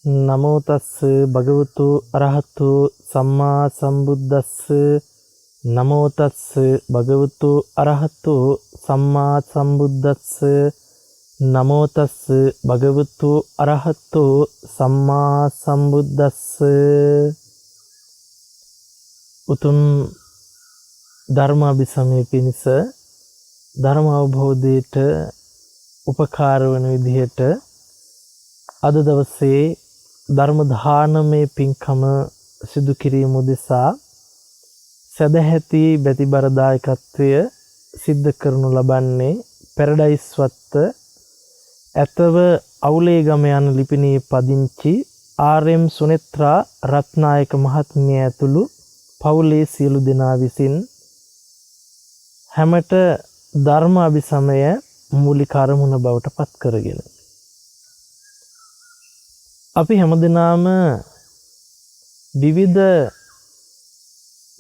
නමෝ තස්ස භගවතු අරහතු සම්මා සම්බුද්දස්ස නමෝ තස්ස භගවතු අරහතු සම්මා සම්බුද්දස්ස නමෝ තස්ස භගවතු අරහතු සම්මා සම්බුද්දස්ස උතුම් ධර්ම අභිසමය පිණිස ධර්ම අවබෝධයට උපකාර වන විදිහට අද දවසේ ධර්ම දානමය පින්කම සිදු කිරීම උදෙසා සදැහැති බැතිබර දායකත්වය සිද්ධ කරනු ලබන්නේ පැරඩයිස් වත්ත ඇතව අවුලේ ගම යන ලිපිණියේ පදිංචි ආර්.එම්. සුනෙත්‍රා රත්නායක මහත්මිය ඇතුළු පවුලේ සියලු දෙනා විසින් හැමත ධර්ම අභිසමය මූලික අරමුණ බවට පත් කරගෙන අපි හැමදෙනාම විවිධ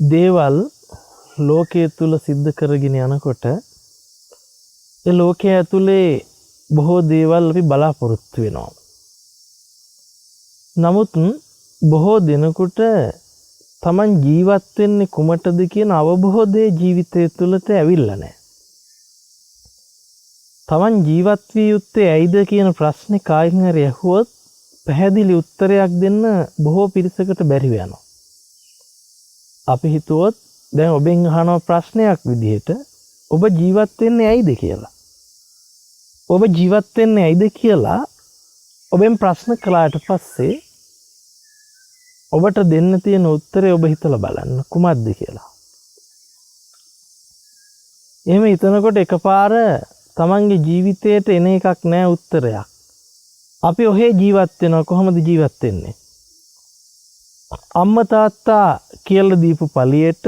දේවල් ලෝකයේ තුල සිද්ධ කරගෙන යනකොට ඒ ලෝකයේ ඇතුලේ බොහෝ දේවල් අපි බලාපොරොත්තු වෙනවා. නමුත් බොහෝ දිනකට Taman ජීවත් වෙන්නේ කුමටද කියන අවබෝධය ජීවිතය තුළට ඇවිල්ලා නැහැ. Taman ජීවත් විය යුත්තේ ඇයිද කියන ප්‍රශ්නේ කායින් හරි ඇහුවොත් පැහැදිලි උත්තරයක් දෙන්න බොහෝ පිරිසකට බැරි වෙනවා. අපි හිතුවොත් දැන් ඔබෙන් අහන ප්‍රශ්නයක් විදිහට ඔබ ජීවත් වෙන්නේ ඇයිද කියලා. ඔබ ජීවත් වෙන්නේ ඇයිද කියලා ඔබෙන් ප්‍රශ්න කළාට පස්සේ ඔබට දෙන්න තියෙන උත්තරේ ඔබ හිතලා බලන්න කුමක්ද කියලා. එහෙම හිතනකොට එකපාර තමන්ගේ ජීවිතයට එන එකක් නෑ උත්තරයක්. අපි ඔහේ ජීවත් වෙනවා කොහොමද ජීවත් වෙන්නේ? අම්මා තාත්තා කියලා දීපු පළියට,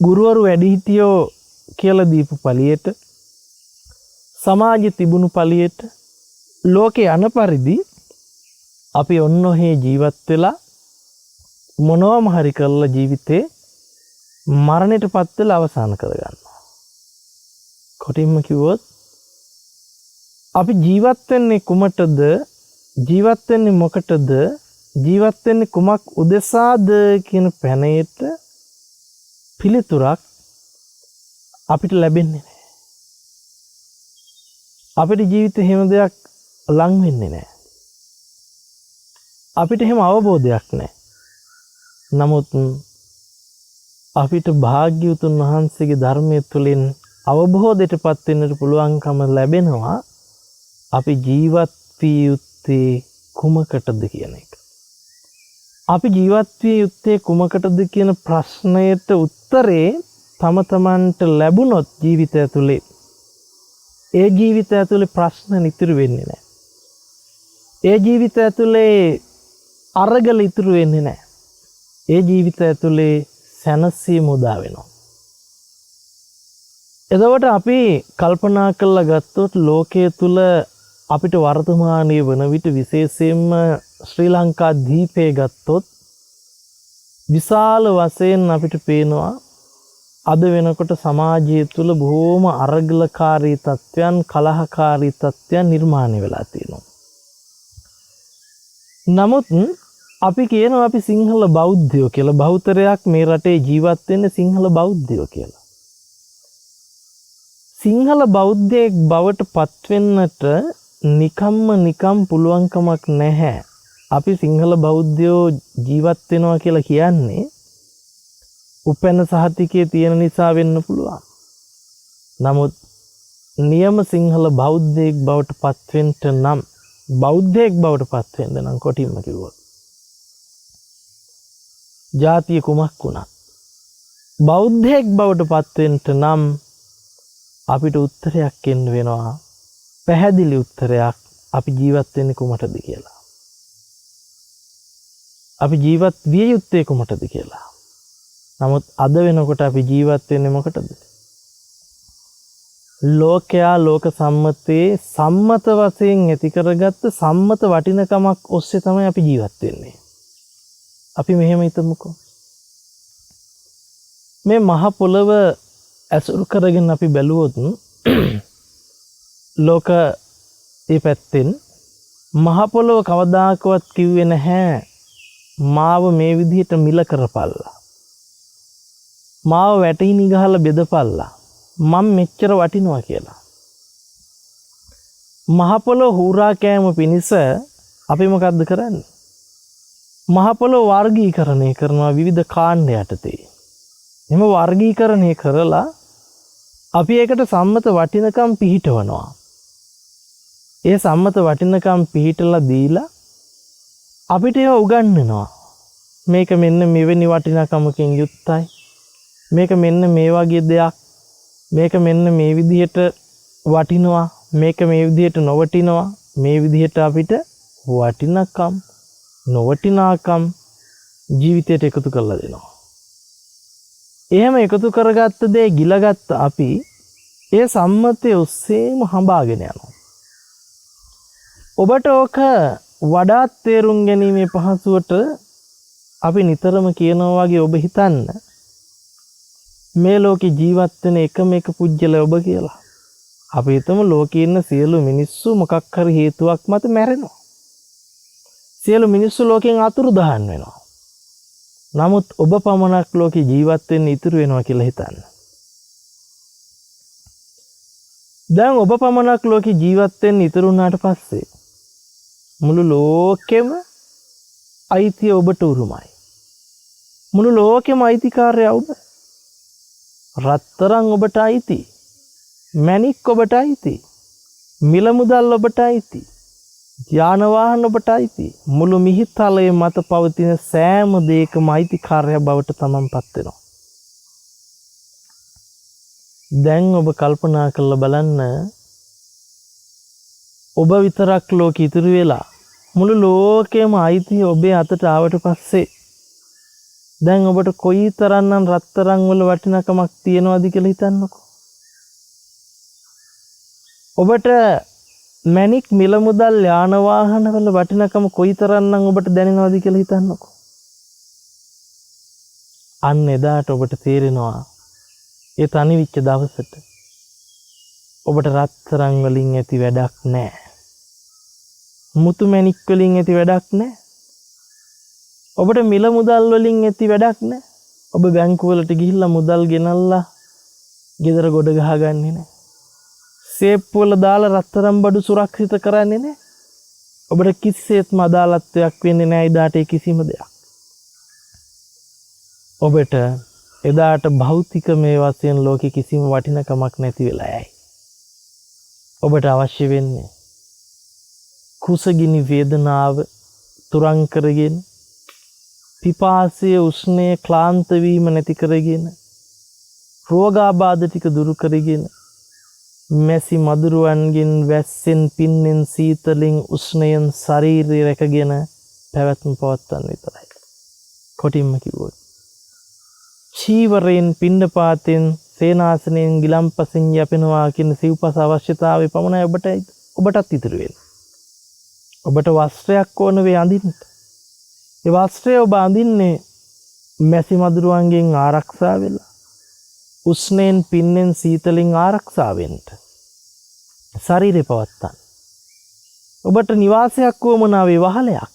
ගුරුවරු වැඩිහිටියෝ කියලා දීපු පළියට, සමාජෙ තිබුණු පළියට, ලෝකේ යන පරිදි අපි ඔන්න ඔහේ ජීවත් වෙලා මොනවම හරි කරලා ජීවිතේ මරණයටපත් වෙලා අවසන් කරගන්නවා. කොටින්ම කිව්වොත් අපි ජීවත් වෙන්නේ කුමටද? ජීවත් වෙන්නේ මොකටද? ජීවත් වෙන්නේ කුමක් උදෙසාද කියන පැනයට පිළිතුරක් අපිට ලැබෙන්නේ නැහැ. අපේ ජීවිතේ හැම දෙයක් ලං වෙන්නේ නැහැ. අපිට හැම අවබෝධයක් නැහැ. නමුත් අපිට භාග්‍යවතුන් වහන්සේගේ ධර්මයේ තුලින් අවබෝධයටපත් වෙන්නට පුළුවන්කම ලැබෙනවා. අපි ජීවත් විය යුත්තේ කුමකටද කියන එක. අපි ජීවත් විය යුත්තේ කුමකටද කියන ප්‍රශ්නයට උත්තරේ තම තමන්ට ලැබුණොත් ජීවිතය ඇතුලේ ඒ ජීවිතය ඇතුලේ ප්‍රශ්න ඉතුරු වෙන්නේ නැහැ. ඒ ජීවිතය ඇතුලේ අරගල ඉතුරු වෙන්නේ නැහැ. ඒ ජීවිතය ඇතුලේ සැනසීම උදා වෙනවා. එතකොට අපි කල්පනා කරලා ගත්තොත් ලෝකයේ තුල අපිට වර්තමානයේ වන විට විශේෂයෙන්ම ශ්‍රී ලංකා දීපේ ගත්තොත් විශාල වශයෙන් අපිට පේනවා අද වෙනකොට සමාජය තුල බොහෝම අරගලකාරී තත්ත්වයන්, කලහකාරී තත්ත්වයන් නිර්මාණය වෙලා තියෙනවා. නමුත් අපි කියනවා අපි සිංහල බෞද්ධයෝ කියලා. බහුතරයක් මේ රටේ ජීවත් වෙන්නේ සිංහල බෞද්ධයෝ කියලා. සිංහල බෞද්ධයෙක් බවට පත්වෙන්නට නිකම් පුළුවන්කමක් නැහැ. අපි සිංහල බෞද්ධයෝ ජීවත් වෙනවා කියලා කියන්නේ උපැන්න සහතිකයේ තියෙන නිසා වෙන්න පුළුවන්. නමුත් නියම සිංහල බෞද්ධයෙක් බවට පත්වෙන්න නම් බෞද්ධයෙක් බවට පත්වෙන්න නම් කොටින්ම කිව්වොත් ජාතිය කුමක් වුණත් බෞද්ධයෙක් බවට පත්වෙන්න නම් අපිට උත්තරයක් එන්න වෙනවා. පැහැදිලි උත්තරයක්. අපි ජීවත් වෙන්නේ කුමටද කියලා. අපි ජීවත් විය යුත්තේ කුමටද කියලා. නමුත් අද වෙනකොට අපි ජීවත් වෙන්නේ මොකටද? ලෝකයා ලෝක සම්මතයේ සම්මත වශයෙන් ඇති කරගත්ත සම්මත වටිනකමක් ඔස්සේ තමයි අපි ජීවත් වෙන්නේ. අපි මෙහෙම හිතමුකෝ. මේ මහ පොළව ඇසුරු කරගෙන අපි බැලුවොත් ලෝක ඒ පැත්තෙන් මහ පොළොව කවදාකවත් කිව්වේ නැහැ මාව මේ විදිහට මිල කරපල්ලා. මාව වැටිනි ගහලා බෙදපල්ලා. මම මෙච්චර වටිනවා කියලා. මහ පොළොව හුරා කෑම පිණිස අපි මොකද්ද කරන්නේ? මහ පොළොව වර්ගීකරණය කරනවා විවිධ කාණ්ඩ යටතේ. එම වර්ගීකරණය කරලා අපි ඒකට සම්මත වටිනකම් පිහිටවනවා. ඒ සම්මත වටිනකම් පිහිටලා දීලා අපිට ඒවා උගන්වනවා. මේක මෙන්න මෙවැනි වටිනකමකින් යුක්තයි. මේක මෙන්න මේ වගේ දෙයක්. මේක මෙන්න මේ විදිහට වටිනවා. මේක මේ විදිහට නොවටිනවා. මේ විදිහට අපිට වටිනකම් නොවටිනාකම් ජීවිතයට එකතු කරලා දෙනවා. එහෙම එකතු කරගත්ත දේ ගිලගත්ත අපි ඒ සම්මතයේ ඔස්සේම හඹාගෙන යනවා. ඔබට ඕක වඩාත් තේරුම් ගැනීමේ පහසුවට අපි නිතරම කියනවා වගේ ඔබ හිතන්න මේ ලෝකේ ජීවත් වෙන එකම එක පුජ්‍යල ඔබ කියලා. අපි හිතමු ලෝකේ ඉන්න සියලු මිනිස්සු මොකක් හරි හේතුවක් මත මැරෙනවා. සියලු මිනිස්සු ලෝකෙන් අතුරුදහන් වෙනවා. නමුත් ඔබ පමණක් ලෝකේ ජීවත් වෙන්න ඉතුරු වෙනවා කියලා හිතන්න. දැන් ඔබ පමණක් ලෝකේ ජීවත් වෙන්න ඉතුරු වුණාට පස්සේ මුළු ලෝකෙම අයිතිය ඔබට උරුමයි. මුළු ලෝකෙම අයිතිකාරය ඔබ. රත්තරන් ඔබට අයිති. මැණික් ඔබට අයිති. මිල මුදල් ඔබට අයිති. යාන වාහන ඔබට අයිති. මුළු මිහිතලයේ මත පවතින සෑම දෙයකම අයිතිකාරය බවට තමන්පත් වෙනවා. දැන් ඔබ කල්පනා කරලා බලන්න ඔබ විතරක් ලෝකෙ ඉතුරු වෙලා මුළු ලෝකෙම අයිතිය ඔබේ අතට ආවට පස්සේ දැන් ඔබට කොයිතරම්නම් රත්තරන් වල වටිනකමක් තියනවද කියලා හිතන්නකෝ. ඔබට මැණික් මිල මුදල් යාන වාහන වල වටිනකම කොයිතරම්නම් ඔබට දැනෙනවද කියලා හිතන්නකෝ. අන්න එදාට ඔබට තේරෙනවා ඒ තනි විච්ච දවසට ඔබට රත්තරන් වලින් ඇති වැඩක් නැහැ. මුතු මැණික් වලින් ඇති වැඩක් නැහැ. ඔබට මිල මුදල් වලින් ඇති වැඩක් නැහැ. ඔබ බැංකුව වලට ගිහිල්ලා මුදල් ගෙනල්ලා ගෙදර ගොඩ ගහගන්නේ නැහැ. සේප්පු වල දාලා රත්තරන් බඩු සුරක්ෂිත කරන්නේ නැහැ. ඔබට කිසිසේත්ම අදාළත්වයක් වෙන්නේ නැහැ එදාට ඒ කිසිම දෙයක්. ඔබට එදාට භෞතික මේ වශයෙන් ලෝකෙ කිසිම වටිනකමක් නැති වෙලා යයි. ඔබට අවශ්‍ය වෙන්නේ කුසගිනි වේදනාව තුරන් කරගෙන පිපාසය උෂ්ණය ක්ලාන්ත වීම නැති කරගෙන රෝගාබාධ ටික දුරු කරගෙන මැසි මදුරුවන්ගෙන් වැස්සෙන් පින්නෙන් සීතලෙන් උෂ්ණයෙන් ශරීරය රැකගෙන පැවැත්ම පවත්වන්න විතරයි. කොටින්ම කිව්වොත් චීවරයෙන් පිණ්ඩපාතෙන් සේනාසනයෙන් ගිලම්පසින් යැපෙනවා කියන සිව්පස අවශ්‍යතාවය පමණයි ඔබටත් ඉතුරු වෙන්නේ. ඔබට වස්ත්‍රයක් ඕන වේ අඳින්න. ඒ වස්ත්‍රය ඔබ අඳින්නේ මැසි මදුරුවන්ගෙන් ආරක්ෂා වෙලා උෂ්ණයෙන් පින්නෙන් සීතලෙන් ආරක්ෂා වෙන්න. ශරීරය පවත්තන්න. ඔබට නිවාසයක් වුවමනා වේ වහලයක්.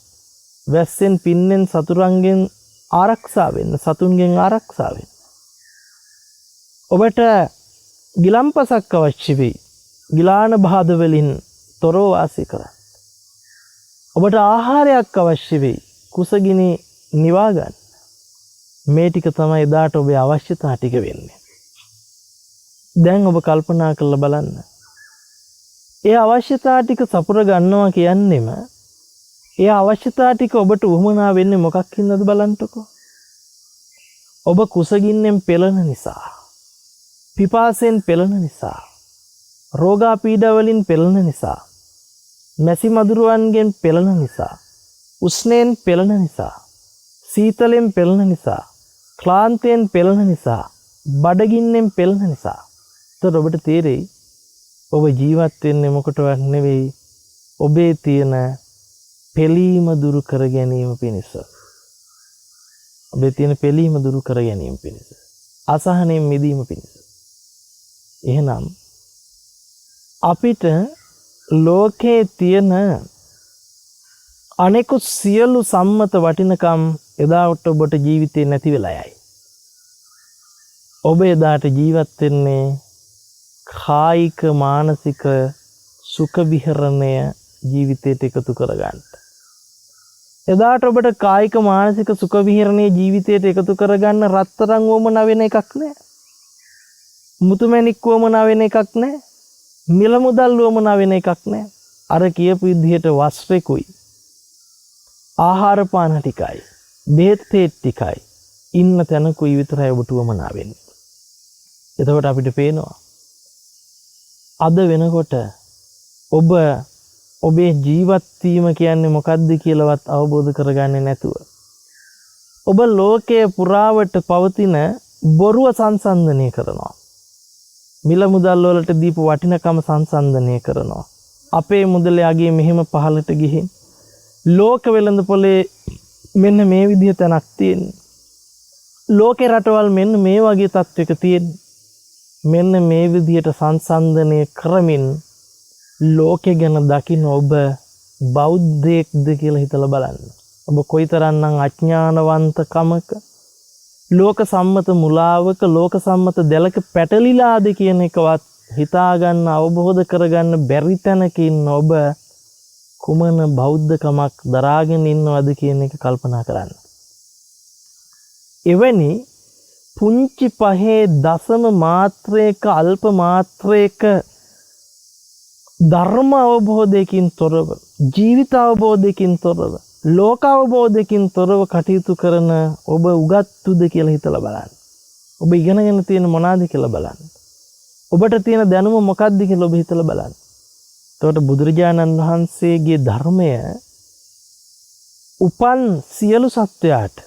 වැස්සෙන් පින්නෙන් සතුරන්ගෙන් ආරක්ෂා වෙන්න, සතුන්ගෙන් ආරක්ෂා වෙන්න. ඔබට ගිලම්පසක් අවශ්‍ය වෙයි. ගිලාන බාධ වලින් තොරව වාසය කරන්න. ඔබට ආහාරයක් අවශ්‍ය වෙයි. කුසගිනි නිවා ගන්න. මේ ටික තමයි එදාට ඔබේ අවශ්‍යතා ටික වෙන්නේ. දැන් ඔබ කල්පනා කරලා බලන්න. ඒ අවශ්‍යතා ටික සපුර ගන්නවා කියන්නේම ඒ අවශ්‍යතා ටික ඔබට උවමනා වෙන්නේ මොකක් හින්දාද බලන්නකෝ. ඔබ කුසගින්නෙන් පෙළෙන නිසා, පිපාසයෙන් පෙළෙන නිසා, රෝගා පීඩා වලින් පෙළෙන නිසා, මැසි මදුරුවන්ගෙන් පෙළෙන නිසා, උෂ්ණයෙන් පෙළෙන නිසා, සීතලෙන් පෙළෙන නිසා, ක්ලාන්තයෙන් පෙළෙන නිසා, බඩගින්නෙන් පෙළෙන නිසා. ඒතර ඔබට තේරෙයි ඔබ ජීවත් වෙන්නේ මොකටවත් නෙවෙයි ඔබේ තියෙන පෙළීම දුරු කර ගැනීම පිණිස. ඔබේ තියෙන පෙළීම දුරු කර ගැනීම පිණිස. අසහනෙන් මිදීම පිණිස. එහෙනම් අපිට ලෝකේ තියෙන අනෙකුත් සියලු සම්මත වටිනකම් එදාට ඔබට ජීවිතේ නැති වෙලා යයි. ඔබ එදාට ජීවත් වෙන්නේ කායික මානසික සුඛ විහරණය ජීවිතයට එකතු කරගන්න. එදාට ඔබට කායික මානසික සුඛ විහරණයේ ජීවිතයට එකතු කරගන්න රත්තරන් වොමනා වෙන එකක් නෑ. මුතුමැණික් වොමනා වෙන එකක් නෑ. මිල මුදල් වොමනා වෙන එකක් නෑ. අර කියපු විදිහට වස්ත්‍රෙකුයි ආහාර පාන ටිකයි බෙහෙත් ටිකයි ඉන්න තැනකුයි විතරයි ඔබට වොමනා වෙන්නේ. එතකොට අපිට පේනවා අද වෙනකොට ඔබ ඔබේ ජීවත් වීම කියන්නේ මොකක්ද කියලාවත් අවබෝධ කරගන්නේ නැතුව ඔබ ලෝකයේ පුරාවට පවතින බොරුව සංසන්දනය කරනවා. මිල මුදල් වලට දීපු වටිනකම සංසන්දනය කරනවා. අපේ මුදලයාගේ මෙහෙම පහලට ගිහින් ලෝක වෙළඳ පොලේ මෙන්න මේ විදිහ තැනක් තියෙන්නේ. ලෝකේ රටවල් මෙන්න මේ වගේ තත්වයක තියෙන්නේ. මෙන්න මේ විදිහට සංසන්දනය කරමින් ලෝකෙ ගැන දකින්න ඔබ බෞද්ධයෙක්ද කියලා හිතලා බලන්න. ඔබ කොයිතරම්නම් අඥානවන්තකමක ලෝක සම්මත මුලාවක ලෝක සම්මත දැලක පැටලිලාද කියන එකවත් හිතාගන්න අවබෝධ කරගන්න බැරි තැනක ඉන්න ඔබ කුමන බෞද්ධකමක් දරාගෙන ඉන්නවද කියන එක කල්පනා කරන්න. එවැනි පුංචි පහේ දසම මාත්‍රයක අල්ප මාත්‍රයක ධර්ම අවබෝධයකින් තොරව ජීවිත අවබෝධයකින් තොරව ලෝක අවබෝධයකින් තොරව කටයුතු කරන ඔබ උගත්තුද කියලා හිතලා බලන්න. ඔබ ඉගෙනගෙන තියෙන මොනවාද කියලා බලන්න. ඔබට තියෙන දැනුම මොකක්ද කියලා ඔබ හිතලා බලන්න. එතකොට බුදුරජාණන් වහන්සේගේ ධර්මය උපන් සියලු සත්වයාට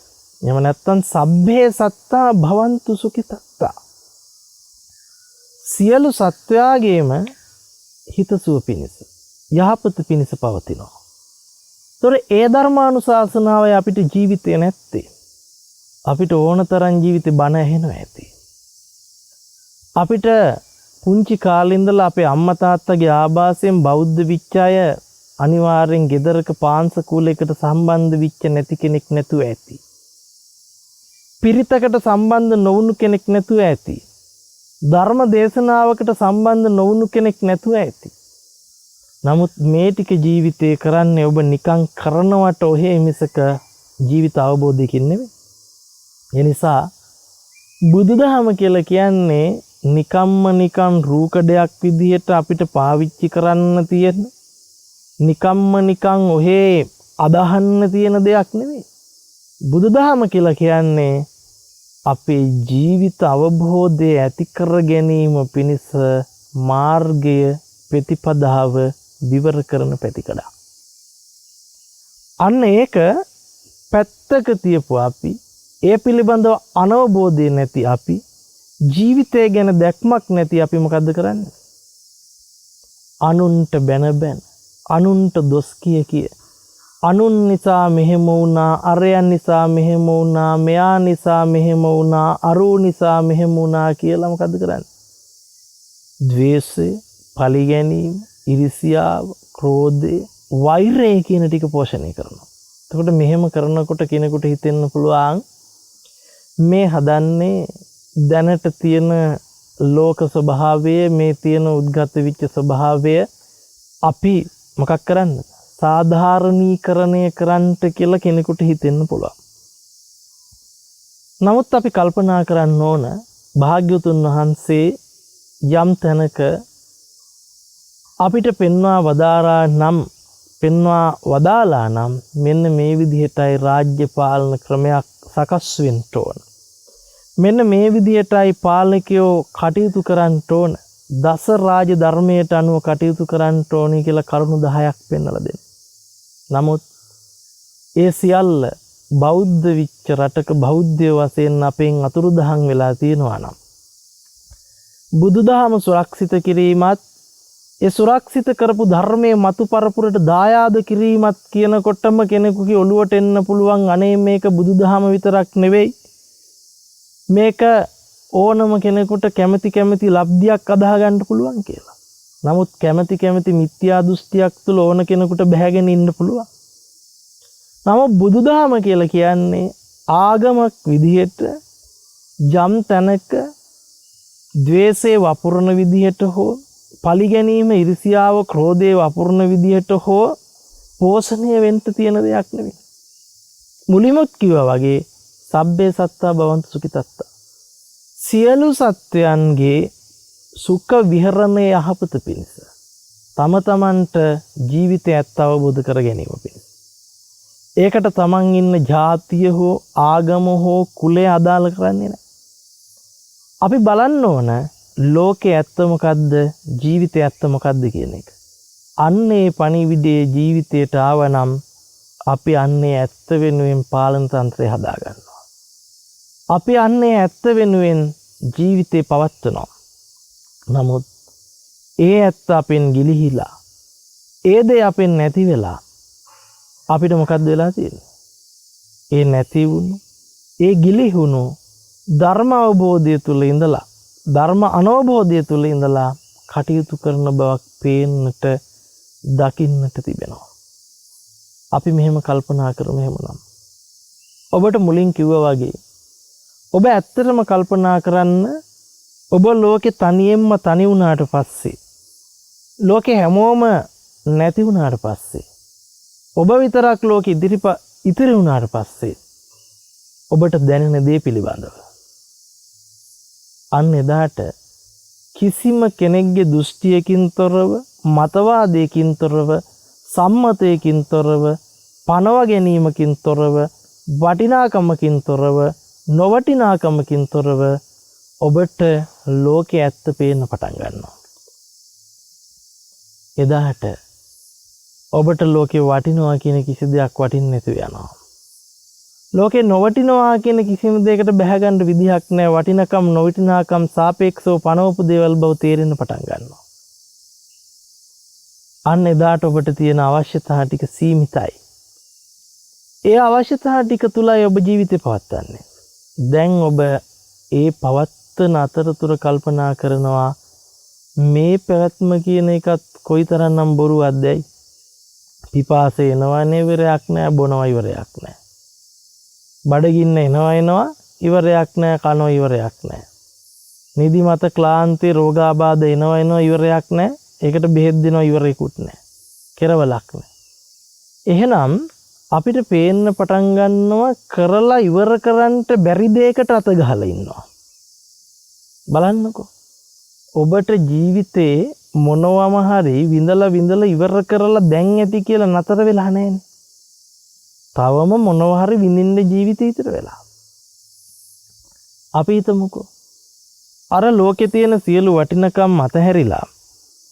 එහෙම නැත්නම් සබ්බේ සත්තා භවන්තු සුඛිතත්තා සියලු සත්වයාගේම හිතසුව පිණිස යහපත පිණිස පවතිනවා. ඒතොර ඒ ධර්මානුශාසනාවයි අපිට ජීවිතේ නැත්තේ. අපිට ඕන තරම් ජීවිතේ බණ ඇහෙනවා ඇති. අපිට පුංචි කාලේ ඉඳලා අපේ අම්මා තාත්තගේ ආభాසයෙන් බෞද්ධ විචය අනිවාර්යෙන් ගෙදරක පාන්සකූලයකට සම්බන්ධ වෙච්ච නැති කෙනෙක් නැතුව ඇති. පිරිතකට සම්බන්ධ නොවුණු කෙනෙක් නැතුව ඇති. ධර්ම දේශනාවකට සම්බන්ධ නොවුණු කෙනෙක් නැතුව ඇති. නමුත් මේ ටික ජීවිතේ කරන්නේ ඔබ නිකන් කරනවට ඔහේ මිසක ජීවිත අවබෝධයකින් නෙවෙයි. ඒ නිසා බුදුදහම කියලා කියන්නේ නිකම්ම නිකන් රූකඩයක් විදිහට අපිට පාවිච්චි කරන්න තියෙන නිකම්ම නිකන් ඔහේ අදහන්න තියෙන දෙයක් නෙවෙයි. බුදුදහම කියලා කියන්නේ අපේ ජීවිත අවබෝධය ඇති කර ගැනීම පිණිස මාර්ගය ප්‍රතිපදාව විවර කරන පැතිකඩ. අන්න ඒක පැත්තක තියපු අපි ඒ පිළිබඳව අනවබෝධය නැති අපි ජීවිතය ගැන දැක්මක් නැති අපි මොකද්ද කරන්නේ? අනුන්ට බැන බැන අනුන්ට දොස් කිය අනුන් නිසා මෙහෙම වුණා, අරයන් නිසා මෙහෙම වුණා, මෙයා නිසා මෙහෙම වුණා, අරූ නිසා මෙහෙම වුණා කියලා මොකද්ද කරන්නේ? ද්වේෂය, පලිගැනීම, ඉරිසියාව, ක්‍රෝධය, වෛරය කියන ටික පෝෂණය කරනවා. එතකොට මෙහෙම කරනකොට කෙනෙකුට හිතෙන්න පුළුවන් මේ හදන්නේ දැනට තියෙන ලෝක ස්වභාවය, මේ තියෙන උද්ගත විච්ච ස්වභාවය අපි මොකක් කරන්නද? සාධාරණීකරණය කරන්නට කියලා කෙනෙකුට හිතෙන්න පුළුවන්. නමුත් අපි කල්පනා කරන්න ඕන භාග්‍යවතුන් වහන්සේ යම් තැනක අපිට පෙන්වා වදාලා නම් මෙන්න මේ විදිහටයි රාජ්‍ය පාලන ක්‍රමයක් සකස් වෙන්න ඕන. මෙන්න මේ විදිහටයි පාලකයෝ කටයුතු කරන්න ඕන. දස රාජ ධර්මයට අනුව කටයුතු කරන්න ඕනේ කියලා කරුණු 10ක් පෙන්වලා දෙන්න. නමුත් ඒ සියල්ල බෞද්ධ විච්ච රටක බෞද්ධය වශයෙන් අපෙන් අතුරුදහන් වෙලා තියෙනවා නම් බුදුදහම සුරක්ෂිත කිරීමත් ඒ සුරක්ෂිත කරපු ධර්මයේ මතු පරපුරට දායාද කිරීමත් කියනකොටම කෙනෙකුගේ ඔළුවට එන්න පුළුවන් අනේ මේක බුදුදහම විතරක් නෙවෙයි, මේක ඕනම කෙනෙකුට කැමැති ලබ්ධියක් අදාහ ගන්න පුළුවන් කියලා. නමුත් කැමැති මිත්‍යා දෘෂ්ටියක් තුල ඕන කෙනෙකුට බැහැගෙන ඉන්න පුළුවන්. නමුත් බුදුදහම කියලා කියන්නේ ආගමක් විදිහට යම් තැනක ද්වේෂේ වපුරන විදිහට හෝ පරිගැනීම ඉරිසියාව ක්‍රෝධේ වපුරන විදිහට හෝ පෝෂණය වෙන්න තියෙන දෙයක් නෙවෙයි. මුලින්ම කිව්වා වගේ සබ්බේ සත්තා භවන්තු සුඛිතත්තා. සියලු සත්වයන්ගේ සුඛ විහරණය යහපත පිණිස තම තමන්ට ජීවිතය ඇත්ත අවබෝධ කර ගැනීම පිණිස. ඒකට තමන් ඉන්න ජාතිය හෝ ආගම හෝ කුලය අදාළ කරන්නේ නැහැ. අපි බලන්න ඕන ලෝකේ ඇත්ත මොකද්ද ජීවිතය ඇත්ත මොකද්ද කියන එක. අන්නේ පණිවිඩයේ ජීවිතයට ආවනම් අපි අන්නේ ඇත්ත වෙනුවෙන් පාලන තන්ත්‍රය හදා ගන්නවා. අපි අන්නේ ඇත්ත වෙනුවෙන් ජීවිතේ පවත්වනවා. නමුත් ඒ ඇත්ත අපෙන් ගිලිහිලා ඒ දේ අපෙන් නැති වෙලා අපිට මොකද්ද වෙලා තියෙන්නේ? ඒ නැති වුණු ඒ ගිලිහුණු ධර්ම අවබෝධය තුල ඉඳලා ධර්ම අනවබෝධය තුල ඉඳලා කටයුතු කරන බවක් පේන්නට දකින්නට තිබෙනවා. අපි මෙහෙම කල්පනා කරමු එහෙමනම්. ඔබට මුලින් කිව්වා වගේ ඔබ ඇත්තටම කල්පනා කරන්න ඔබ ලෝකේ තනියෙන්ම තනි වුණාට පස්සේ ලෝකේ හැමෝම නැති වුණාට පස්සේ ඔබ විතරක් ලෝකෙ ඉතිරි වුණාට පස්සේ ඔබට දැනෙන දේ පිළිබඳව අන්න එදාට කිසිම කෙනෙක්ගේ දෘෂ්ටියකින් තොරව මතවාදයකින් තොරව සම්මතයකින් තොරව පනව ගැනීමකින් තොරව වටිනාකමකින් තොරව නොවටිනාකමකින් තොරව ඔබට ලෝකයේ ඇත්ත පේන්න පටන් ගන්නවා. එදාට ඔබට ලෝකේ වටිනවා කියන කිසි දෙයක් වටින්නේ නැතුව යනවා. ලෝකේ නොවටිනවා කියන කිසිම දෙයකට බැහැ ගන්න විදිහක් නැහැ. වටිනකම් නොවටිනාකම් සාපේක්ෂව පනවපු දේවල් බව තේරෙන්න පටන් ගන්නවා. අන්න එදාට ඔබට තියෙන අවශ්‍යතා ටික සීමිතයි. ඒ අවශ්‍යතා ටික තුලයි ඔබ ජීවිතේ පවත්වන්නේ. දැන් ඔබ ඒ පවත්වන අතරතුර කල්පනා කරනවා මේ පැවැත්ම කියන එකත් කොයිතරම්නම් බොරුවක්දයි. පිපාසය එනවා ඉවරයක් නැහැ, බොනවා ඉවරයක් නැහැ. බඩගින්න එනවා ඉවරයක් නැහැ, කනවා ඉවරයක් නැහැ. නිදිමත ක්ලාන්ති රෝගාබාධ එනවා ඉවරයක් නැහැ. ඒකට බෙහෙත් දෙනවා ඉවරෙකුත් නැහැ. කෙරවලක් නැහැ. එහෙනම් අපිට පේන්න පටන් ගන්නවා කරලා ඉවර කරන්නට බැරි දෙයකට අත ගහලා ඉන්නවා. බලන්නකෝ. ඔබට ජීවිතේ මොනවම හරි විඳලා ඉවර කරලා දැන් ඇති කියලා නතර වෙලා නැහැනේ. තවම මොනව හරි විඳින්න ජීවිතේ ඉතර වෙලා. අපි හිතමුකෝ. අර ලෝකේ තියෙන සියලු වටිනකම් අතහැරිලා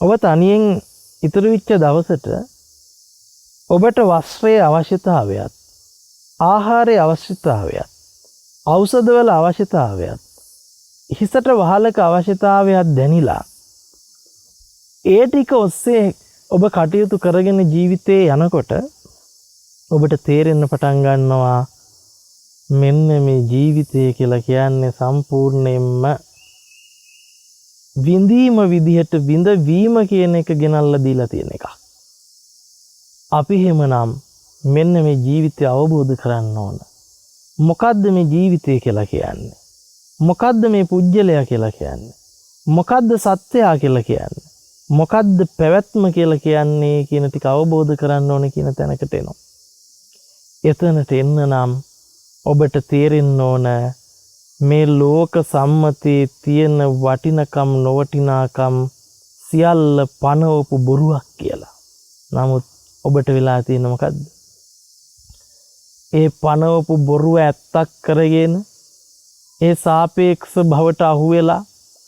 ඔබ තනියෙන් ඉතුරු වෙච්ච දවසට ඔබට වස්ත්‍රයේ අවශ්‍යතාවයත් ආහාරයේ අවශ්‍යතාවයත් ඖෂධවල අවශ්‍යතාවයත් හිසට වහලක අවශ්‍යතාවයක් දැනිලා ඒ ටික ඔස්සේ ඔබ කටයුතු කරගෙන ජීවිතේ යනකොට ඔබට තේරෙන්න පටන් ගන්නවා මෙන්න මේ ජීවිතය කියලා කියන්නේ සම්පූර්ණයෙන්ම විඳීම විදිහට විඳවීම කියන එක ගෙනල්ලා දීලා තියෙන එකක්. අපි එහෙමනම් මෙන්න මේ ජීවිතය අවබෝධ කරගන්න ඕන. මොකද්ද මේ ජීවිතය කියලා කියන්නේ? මොකද්ද මේ පුජ්‍යලයා කියලා කියන්නේ? මොකද්ද සත්‍යයා කියලා කියන්නේ? මොකද්ද පැවැත්ම කියලා කියන්නේ කියන ටික අවබෝධ කරගන්න ඕනේ කියන තැනකට එනවා. එතනට එන්න නම් ඔබට තේරෙන්න ඕන මේ ලෝක සම්මතයේ තියෙන වටිනකම් නොවටිනාකම් සියල්ල පනවපු බොරුවක් කියලා. නමුත් ඔබට වෙලා තියෙන මොකද්ද? ඒ පනවපු බොරුව ඇත්තක් කරගෙන ඒ සාපේක්ෂ භවට අහු වෙලා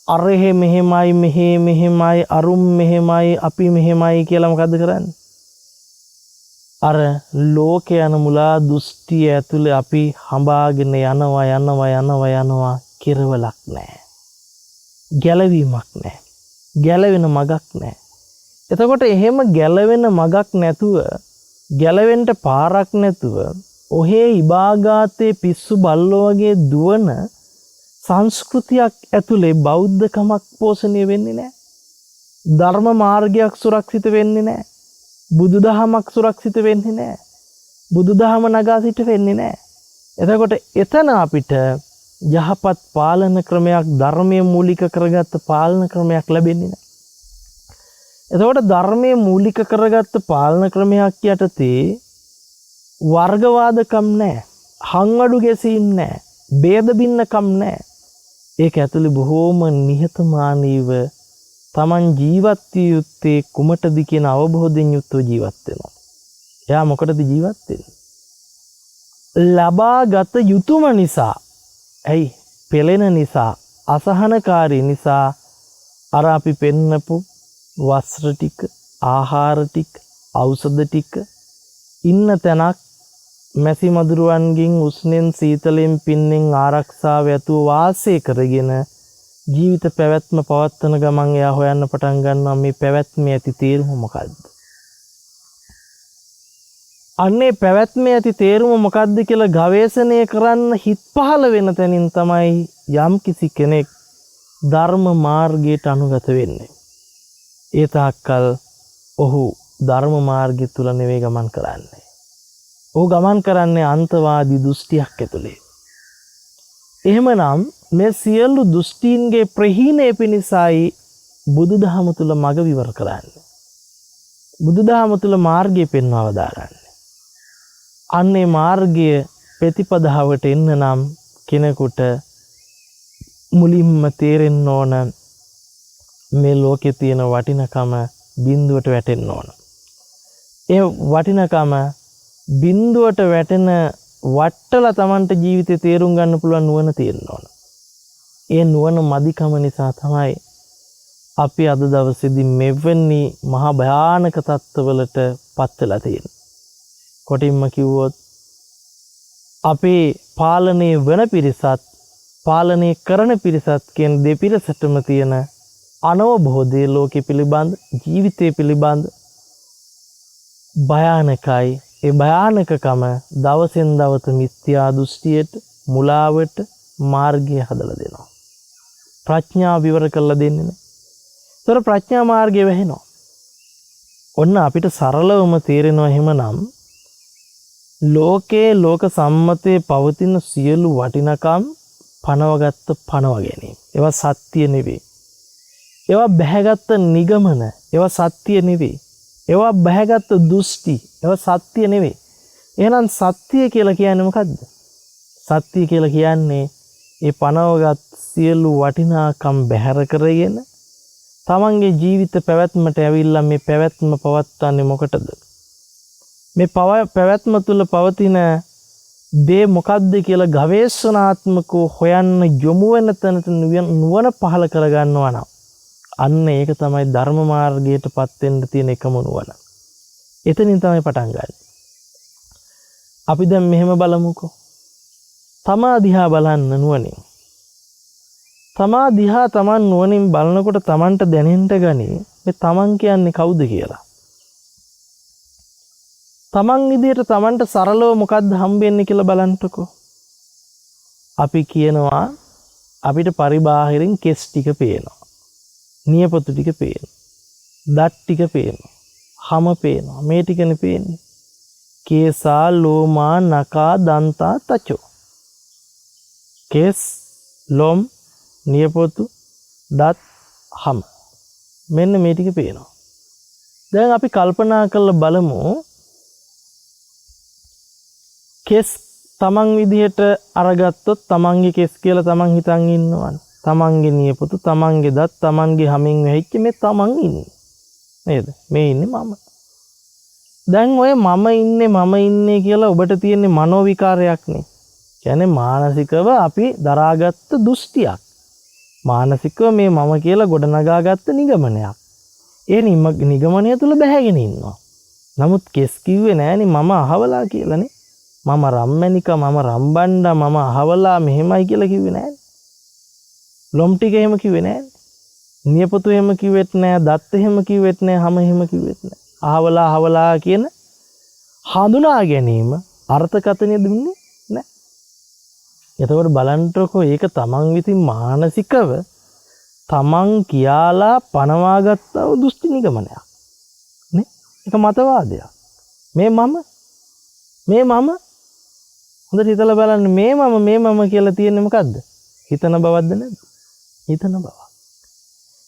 අරහෙ මෙහෙමයි අරුම් මෙහෙමයි අපි මෙහෙමයි කියලා මොකද්ද කරන්නේ? අර ලෝකේ යන මුලා දෘෂ්ටිය ඇතුලේ අපි හඹාගෙන යනවා කෙරවලක් නැහැ. ගැලවීමක් නැහැ. ගැලවෙන මගක් නැහැ. එතකොට එහෙම ගැලවෙන මගක් නැතුව ගැලවෙන්න පාරක් නැතුව ඔහේ ඉබාගාතේ පිස්සු බල්ලෝ වගේ දුවන සංස්කෘතියක් ඇතුලේ බෞද්ධකමක් පෝෂණය වෙන්නේ නැහැ. ධර්ම මාර්ගයක් සුරක්ෂිත වෙන්නේ නැහැ. බුදුදහමක් සුරක්ෂිත වෙන්නේ නැහැ. බුදුදහම නගා සිට වෙන්නේ නැහැ. එතකොට එතන අපිට යහපත් පාලන ක්‍රමයක් ධර්මයේ මූලික කරගත්ත පාලන ක්‍රමයක් ලැබෙන්නේ නැහැ. එතකොට ධර්මයේ මූලික කරගත්ත පාලන ක්‍රමයක් යටතේ වර්ගවාදකම් නැහැ. හංවඩු ගැසීම් නැහැ. ભેද බින්නකම් නැහැ. ඒක ඇතුළේ බොහෝම නිහතමානීව Taman ජීවත් විය යුත්තේ කුමටද කියන අවබෝධයෙන් යුක්තව ජීවත් වෙනවා. එයා මොකටද ජීවත් වෙන්නේ? ලබාගත යුතුම නිසා. ඇයි? පෙළෙන නිසා, අසහනකාරී නිසා අර අපි පෙන්නපු වස්ත්‍ර ටික, ආහාර ටික, ඖෂධ ටික ඉන්න තැනක් මැසි මදුරුවන්ගෙන් උස්නෙන් සීතලෙන් පින්නෙන් ආරක්ෂාව ඇතුව වාසය කරගෙන ජීවිත පැවැත්ම පවත්වන ගමන් එයා හොයන්න පටන් ගන්නවා මේ පැවැත්මේ ඇති තේරුම මොකද්ද? අන්නේ පැවැත්මේ ඇති තේරුම මොකද්ද කියලා ගවේෂණය කරන්න හිත් පහළ වෙන තැනින් තමයි යම් කිසි කෙනෙක් ධර්ම මාර්ගයට අනුගත වෙන්නේ. ඒ තාක්කල් ඔහු ධර්ම මාර්ගය තුල නෙවෙයි ගමන් කරන්නේ. ඔහු ගමන් කරන්නේ අන්තවාදී දෘෂ්ටියක් ඇතුලේ. එහෙමනම් මේ සියලු දෘෂ්ටීන්ගේ ප්‍රහීනය පිණිසයි බුදුදහම තුල මඟ විවර කරන්නේ. බුදුදහම තුල මාර්ගය පෙන්වව දාරන්නේ. අන්නේ මාර්ගය ප්‍රතිපදාවට එන්න නම් කෙනෙකුට මුලින්ම තේරෙන්න ඕන මේ ලෝකේ තියෙන වටිනකම බිඳුවට වැටෙන්න ඕන. ඒ වටිනකම බිඳුවට වැටෙන වට්ටලා Tamanට ජීවිතේ තේරුම් ගන්න පුළුවන් නුවණ තියෙන්න ඕන. ඒ නුවණ මදිකම නිසා තමයි අපි අද දවසේදී මෙවැනි මහා භයානක තත්ත්වවලට පත් වෙලා තියෙන්නේ. කොටින්ම කිව්වොත් අපේ පාලනයේ වෙන පිරිසත් පාලනය කරන පිරිසත් කියන දෙපිරිසටම තියෙන අනවබෝධයේ ලෝකෙ පිළිබඳ ජීවිතය පිළිබඳ භයානකයි. ඒ භයානකකම දවසෙන් දවස මිත්‍යා දෘෂ්ටියට මුලාවට මාර්ගය හදලා දෙනවා. ප්‍රඥාව විවර කරලා දෙන්නේ නැහැ. ඒතර ප්‍රඥා මාර්ගය වැහෙනවා. ඔන්න අපිට සරලවම තේරෙනවා එහෙමනම් ලෝකේ ලෝක සම්මතයේ පවතින සියලු වටිනකම් පනවගත්ත පනව ගැනීම. ඒවා සත්‍ය නෙවෙයි. ඒවා බැහැගත්ත නිගමන. ඒවා සත්‍ය නෙවෙයි. ඒවා බැහැගත්ත දෘෂ්ටි. ඒවා සත්‍ය නෙවෙයි. එහෙනම් සත්‍ය කියලා කියන්නේ මොකද්ද? සත්‍ය කියලා කියන්නේ ඒ පනවගත් සියලු වටිනාකම් බැහැර කරගෙන තමන්ගේ ජීවිත පැවැත්මට ඇවිල්ලා මේ පැවැත්ම පවත්වන්නේ මොකටද? මේ පැවැත්ම තුළ පවතින දේ මොකද්ද කියලා ගවේෂණාත්මකව හොයන්න යොමු වෙන තැනට නුවණ පහළ කරගන්නවා නම් අන්න ඒක තමයි ධර්ම මාර්ගයටපත් වෙන්න තියෙන එකම නුවණ. එතනින් තමයි පටන් ගන්න. අපි දැන් මෙහෙම බලමුකෝ. තමා දිහා බලන්න නුවණින්. තමා දිහා තමන් නුවණින් බලනකොට තමන්ට දැනෙන්න ගනි මේ තමන් කියන්නේ කවුද කියලා. තමන් විදියට තමන්ට සරලව මොකද්ද හම්බෙන්නේ කියලා බලන්නකෝ. අපි කියනවා අපිට පරිබාහිරින් කෙස් ටික පේනවා. නියපොතු ටික පේනවා. දත් ටික පේනවා. හම පේනවා. මේ ටිකනේ පේන්නේ. කේසා ලෝමා නකා දන්තා තචෝ. කෙස්, ලොම්, නියපොතු, දත්, හම. මෙන්න මේ ටික පේනවා. දැන් අපි කල්පනා කරලා බලමු කෙස් තමන් විදිහට අරගත්තොත් තමන්ගේ කෙස් කියලා තමන් හිතන් ඉන්නවනේ. තමන්ගේ නියපොතු, තමන්ගේ දත්, තමන්ගේ හමින් වෙහිච්ච මේ තමන් ඉන්නේ. නේද? මේ ඉන්නේ මම. දැන් ඔය මම ඉන්නේ කියලා ඔබට තියෙන්නේ මනෝ විකාරයක් නේ. කියන්නේ මානසිකව අපි දරාගත්ත දෘෂ්ටියක්. මානසිකව මේ මම කියලා ගොඩනගාගත්ත නිගමනයක්. ඒ නිගමනය තුල බැහැගෙන ඉන්නවා. නමුත් කෙස් කිව්වේ නෑනේ මම අහවලා කියලානේ. මම රම්මැනික, මම රම්බණ්ඩා, මම අහවලා මෙහෙමයි කියලා කිව්වේ නෑනේ. ලොම් ටික එහෙම කිව්වේ නෑනේ. නියපොතු එහෙම කිව්වෙත් නෑ, දත් එහෙම කිව්වෙත් නෑ, හම එහෙම කිව්වෙත් නෑ. අහවලා කියන හඳුනා ගැනීම අර්ථකථනය දුන්නේ නෑ. එතකොට බලන්නකෝ ඒක තමන් විසින් මානසිකව තමන් කියලා පනවාගත්තා වූ දෘෂ්ටි නිගමනයක්. නේ? ඒක මතවාදයක්. මේ මම මේ මම හොඳට හිතලා බලන්න මේ මම කියලා තියෙන්නේ මොකද්ද? හිතන බවක්ද නැද්ද? හිතන බව.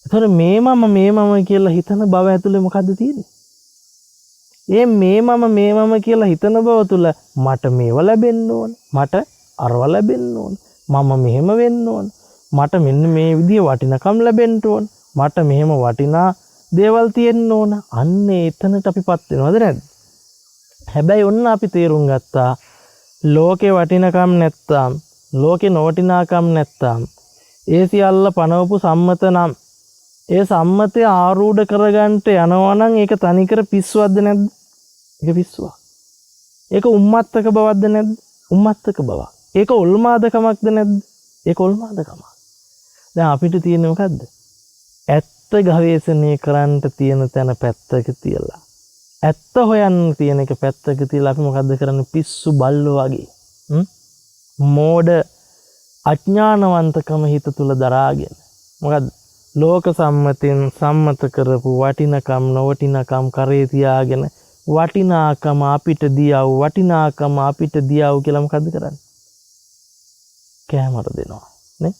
ඒතර මේ මම කියලා හිතන බව ඇතුලේ මොකද්ද තියෙන්නේ? ඒ මේ මම කියලා හිතන බව තුල මට මේව ලැබෙන්න ඕන. මට අරව ලැබෙන්න ඕන. මම මෙහෙම වෙන්න ඕන. මට මෙන්න මේ විදිහේ වටිනකම් ලැබෙන්න ඕන. මට මෙහෙම වටිනා දේවල් තියෙන්න ඕන. අන්න එතනට අපිපත් වෙනවද නැද්ද? හැබැයි ඔන්න අපි තේරුම් ගත්තා ලෝකේ වටිනකම් නැත්තම් ලෝකේ නොවටිනාකම් නැත්තම් ඒ සියල්ල පනවපු සම්මත නම් ඒ සම්මතය ආරූඪ කරගන්නට යනවා නම් ඒක තනිකර පිස්සුවක්ද නැද්ද? ඒක පිස්සුවක්. ඒක උම්මත්තක බවක්ද නැද්ද? උම්මත්තක බවක්. ඒක උල්මාදකමක්ද නැද්ද? ඒක උල්මාදකමක්. දැන් අපිට තියෙන්නේ මොකද්ද? ඇත්ත ගවේෂණය කරන්න තියෙන තැන පැත්තක තියලා ඇත්ත හොයන්න තියෙන එක පැත්තක තියලා අපි මොකද්ද කරන්නේ? පිස්සු බල්ලෝ වගේ මෝඩ අඥානවන්තකම හිත තුල දරාගෙන මොකද්ද? ලෝක සම්මතෙන් සම්මත කරපු වටිනකම් නොවටිනකම් කරේ තියාගෙන වටිනාකම අපිට දියව වටිනාකම අපිට දියව කියලා මොකද්ද කරන්නේ? කැමර දෙනවා නේ?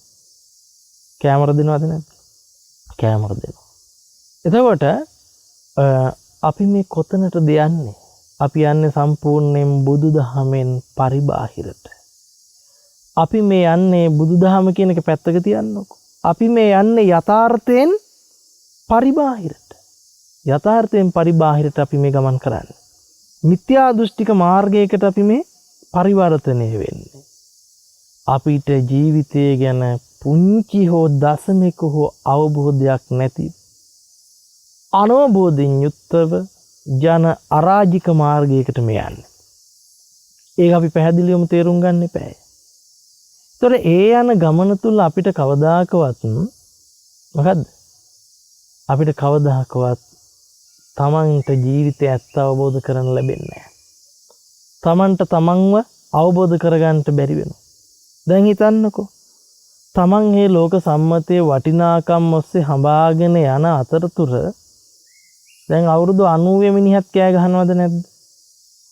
කැමර දෙනවද නැද්ද? කැමර දෙනවා. එතකොට අපි මේ කොතනටද යන්නේ? අපි යන්නේ සම්පූර්ණයෙන් බුදුදහමෙන් පරිබාහිරට. අපි මේ යන්නේ බුදුදහම කියන එක පැත්තක තියන්නකො. අපි මේ යන්නේ යථාර්ථයෙන් පරිබාහිරට. යථාර්ථයෙන් පරිබාහිරට අපි මේ ගමන් කරන්නේ. මිත්‍යා දෘෂ්ටික මාර්ගයකට අපි මේ පරිවර්තනය වෙන්නේ. අපිට ජීවිතය ගැන පුංචි හෝ දශමික හෝ අවබෝධයක් නැති අනවබෝධයෙන් යුක්තව ජන අරාජික මාර්ගයකට මේ යන්නේ. ඒක අපි පැහැදිලිවම තේරුම් ගන්න එපා. ඒතොර ඒ යන ගමන තුල අපිට කවදාකවත් මොකද්ද? අපිට කවදාකවත් තමන්ට ජීවිතය ඇත්ත අවබෝධ කරගන්න ලැබෙන්නේ නැහැ. තමන්ට තමන්ව අවබෝධ කරගන්නට බැරි වෙනවා. දැන් හිතන්නකෝ. තමන් මේ ලෝක සම්මතයේ වටිනාකම් ඔස්සේ හඹාගෙන යන අතරතුර දැන් අවුරුදු 90 මිනිහත් කෑ ගහනවද නැද්ද?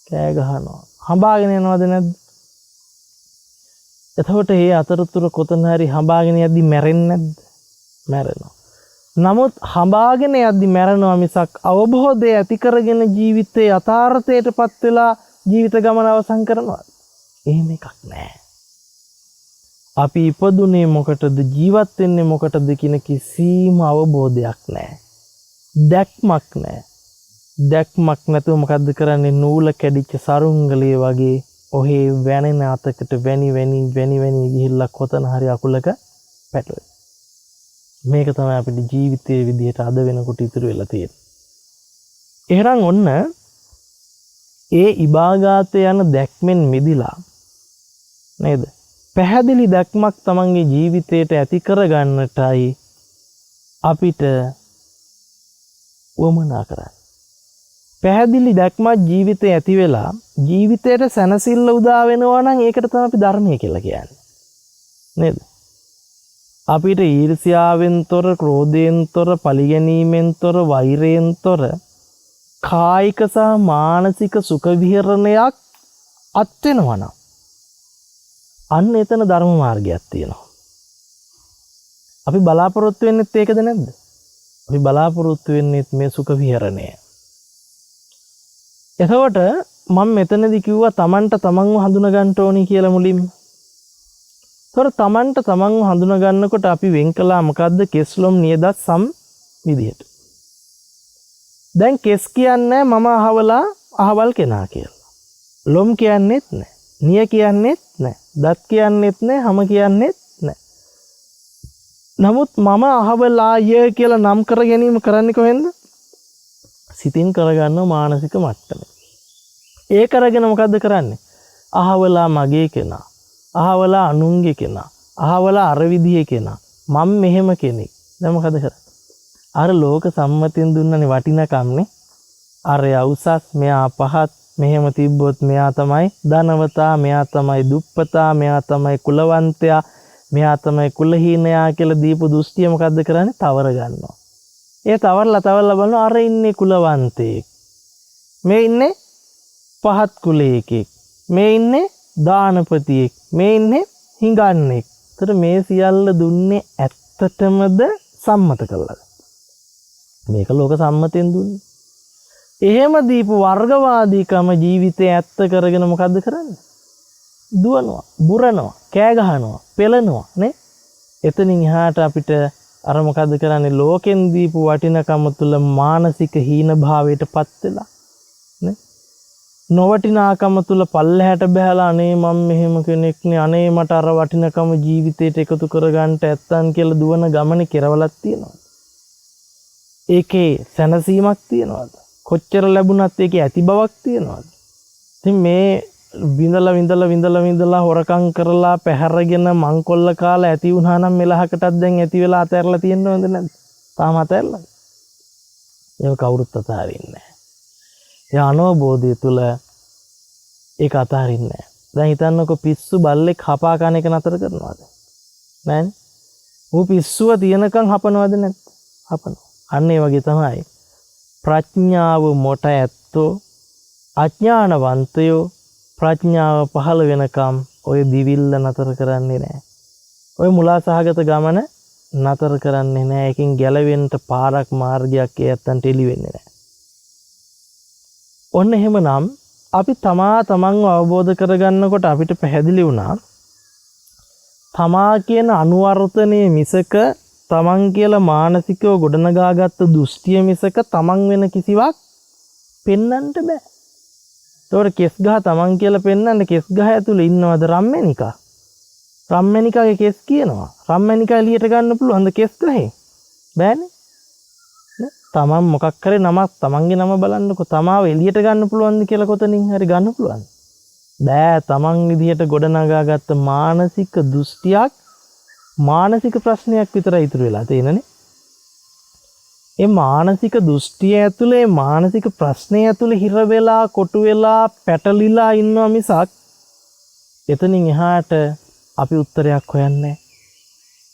කෑ ගහනවා. හඹාගෙන යනවද නැද්ද? එතකොට මේ අතරතුර කොතන හරි හඹාගෙන යද්දි මැරෙන්නේ නැද්ද? මැරෙනවා. නමුත් හඹාගෙන යද්දි මැරෙනවා මිසක් අවබෝධය ඇති කරගෙන ජීවිතේ යථාර්ථයටපත් වෙලා ජීවිත ගමන අවසන් කරනවා. එහෙම එකක් නැහැ. අපි ඉපදුනේ මොකටද? ජීවත් වෙන්නේ මොකටද කියන කිසිම අවබෝධයක් නැහැ. දැක්මක් නැහැ. දැක්මක් නැතුව මොකද්ද කරන්නේ? නූල කැඩිච්ච සරුංගලිය වගේ ඔහේ වැනෙන අතකට වැනි ගිහිල්ලා කොතන හරි අකුලක පැටලෙනවා. මේක තමයි අපිට ජීවිතයේ විදිහට අද වෙනකොට ඉතුරු වෙලා තියෙන්නේ. එහෙනම් ඔන්න ඒ ඉබාගාත යන දැක්මෙන් මිදිලා නේද? පැහැදිලි දැක්මක් තමන්ගේ ජීවිතයට ඇති කරගන්නටයි අපිට වමනා කරන්නේ. පැහැදිලි දැක්මක් ජීවිතේ ඇති වෙලා ජීවිතයට සැනසෙල්ල උදා වෙනවා නම් ඒකට තමයි අපි ධර්මය කියලා කියන්නේ. නේද? අපිට ඊර්ෂ්‍යාවෙන් තොර, ක්‍රෝධයෙන් තොර, පලිගැනීමෙන් තොර, වෛරයෙන් තොර කායික සහ මානසික සුඛ විහරණයක් අත් වෙනවා නම් අන්න එතන ධර්ම මාර්ගයක් තියෙනවා. අපි බලාපොරොත්තු වෙන්නේත් ඒකද නැද්ද? අපි බලාපොරොත්තු වෙන්නේ මේ සුඛ විහරණය. එතකොට මම මෙතනදී කිව්වා තමන්ට තමන්ව හඳුනා ගන්න ඕනි කියලා මුලින්ම. ඒතර තමන්ට තමන්ව හඳුනා ගන්නකොට අපි වෙන් කළා මොකද්ද? කෙස්ලොම් නියදත් සම් විදිහට. දැන් කෙස් කියන්නේ මම අහවල් කෙනා කියලා. ලොම් කියන්නේත් නැහැ. නිය කියන්නේත් නැහැ. දත් කියන්නේත් නැහැ. හම කියන්නේත් නැහැ. නමුත් මම අහවලාය කියලා නම් කර ගැනීම කරන්නේ කොහෙන්ද? සිතින් කරගන්න මානසික මට්ටමේ. ඒ කරගෙන මොකද්ද කරන්නේ? අහවලා මගේ කෙනා. අහවලා අනුන්ගේ කෙනා. අහවලා අර විදිහේ කෙනා. මම මෙහෙම කෙනෙක්. දැන් මොකද කරන්නේ? අර ලෝක සම්මතයෙන් දුන්නනේ වටිනකම්නේ. අරයා උසස්, මෙයා පහත්, මෙහෙම තිබ්බොත් මෙයා තමයි ධනවතා, මෙයා තමයි දුප්පතා, මෙයා තමයි කුලවන්තයා, මෙයා තමයි කුලහීනයා කියලා දීපු දෘෂ්ටිය මොකද්ද කරන්නේ? තවර ගන්නවා. ඒ තවරලා බලනවා අර ඉන්නේ කුලවන්තයෙක්. මේ ඉන්නේ පහත් කුලයකෙක්. මේ ඉන්නේ දානපතියෙක්, මේ ඉන්නේ හිඟන්නෙක්. ඒතර මේ සියල්ල දුන්නේ ඇත්තටමද සම්මත කළාද? මේක ලෝක සම්මතෙන් දුන්නේ. එහෙම දීපු වර්ගවාදීකම ජීවිතේ ඇත්ත කරගෙන මොකද්ද කරන්නේ? දුවනවා, බුරනවා, කෑ ගහනවා, පෙළනවා නේ. එතනින් එහාට අපිට අර මොකද්ද කරන්නේ? ලෝකෙන් දීපු වටිනකම තුල මානසික හීන භාවයටපත් වෙලා නේ. නොවටිනාකම තුල පල්ලෙහාට බහැලා අනේ මම මෙහෙම කෙනෙක් නේ, අනේ මට අර වටිනකම ජීවිතේට එකතු කරගන්න ඇත්තන් කියලා දුවන ගමනේ කෙරවලක් තියෙනවා. ඒකේ සැනසීමක් තියනවාද? කොච්චර ලැබුණත් ඒකේ ඇති බවක් තියනවාද? ඉතින් මේ විඳලා හොරකම් කරලා පැහැරගෙන මංකොල්ල කාලා ඇති වුණා නම් මෙලහකටත් දැන් ඇති වෙලා අතහැරලා තියෙනවද නැද්ද? තාම අතහැරලා. ඒක කවුරුත් අතහරින්නේ නැහැ. ඒ අනවබෝධය තුල ඒක අතහරින්නේ නැහැ. දැන් හිතන්නකො පිස්සු බල්ලෙක් හපා කන එක නතර කරනවද? නෑනේ. ඌ පිස්සුව තියනකම් හපනවද නැද්ද? හපනවා. අන්න ඒ වගේ තමයි ප්‍රඥාව මොට ඇත්තෝ අඥානවන්තයෝ ප්‍රඥාව පහළ වෙනකම් ඔය දිවිල්ල නතර කරන්නේ නැහැ. ඔය මුලා සහගත ගමන නතර කරන්නේ නැහැ. ඒකෙන් ගැලවෙන්න පාරක් මාර්ගයක් ඒ ඇත්තන්ට එළි වෙන්නේ නැහැ. ඔන්න එහෙමනම් අපි තමන්ව අවබෝධ කරගන්නකොට අපිට පැහැදිලි වුණා තමා කියන අනුවර්තනයේ මිසක තමන් කියලා මානසිකව ගොඩනගාගත්ත දෘෂ්ටිය මිසක තමන් වෙන කිසිවක් පෙන්වන්නට බෑ. ඒතකොට කෙස් ගහ තමන් කියලා පෙන්වන්න කෙස් ගහ ඇතුලේ ඉන්නවද රම්මැනිකා? රම්මැනිකාගේ කෙස් කියනවා. රම්මැනිකා එළියට ගන්න පුළුවන්ද කෙස් ගහේ? බෑනේ. නේ? තමන් මොකක් කරේ නමක් තමන්ගේ නම බලන්නකො තමාව එළියට ගන්න පුළුවන්ද කියලා කොතනින් හරි ගන්න පුළුවන්. බෑ. තමන් විදිහට ගොඩනගාගත්ත මානසික දෘෂ්ටියක් මානසික ප්‍රශ්නයක් විතරයි ඉතුරු වෙලා තියෙනනේ. ඒ මානසික දෘෂ්ටිය ඇතුලේ මානසික ප්‍රශ්නය ඇතුලේ හිර වෙලා කොටු වෙලා පැටලිලා ඉන්නවා මිසක් එතනින් එහාට අපි උත්තරයක් හොයන්නේ නැහැ.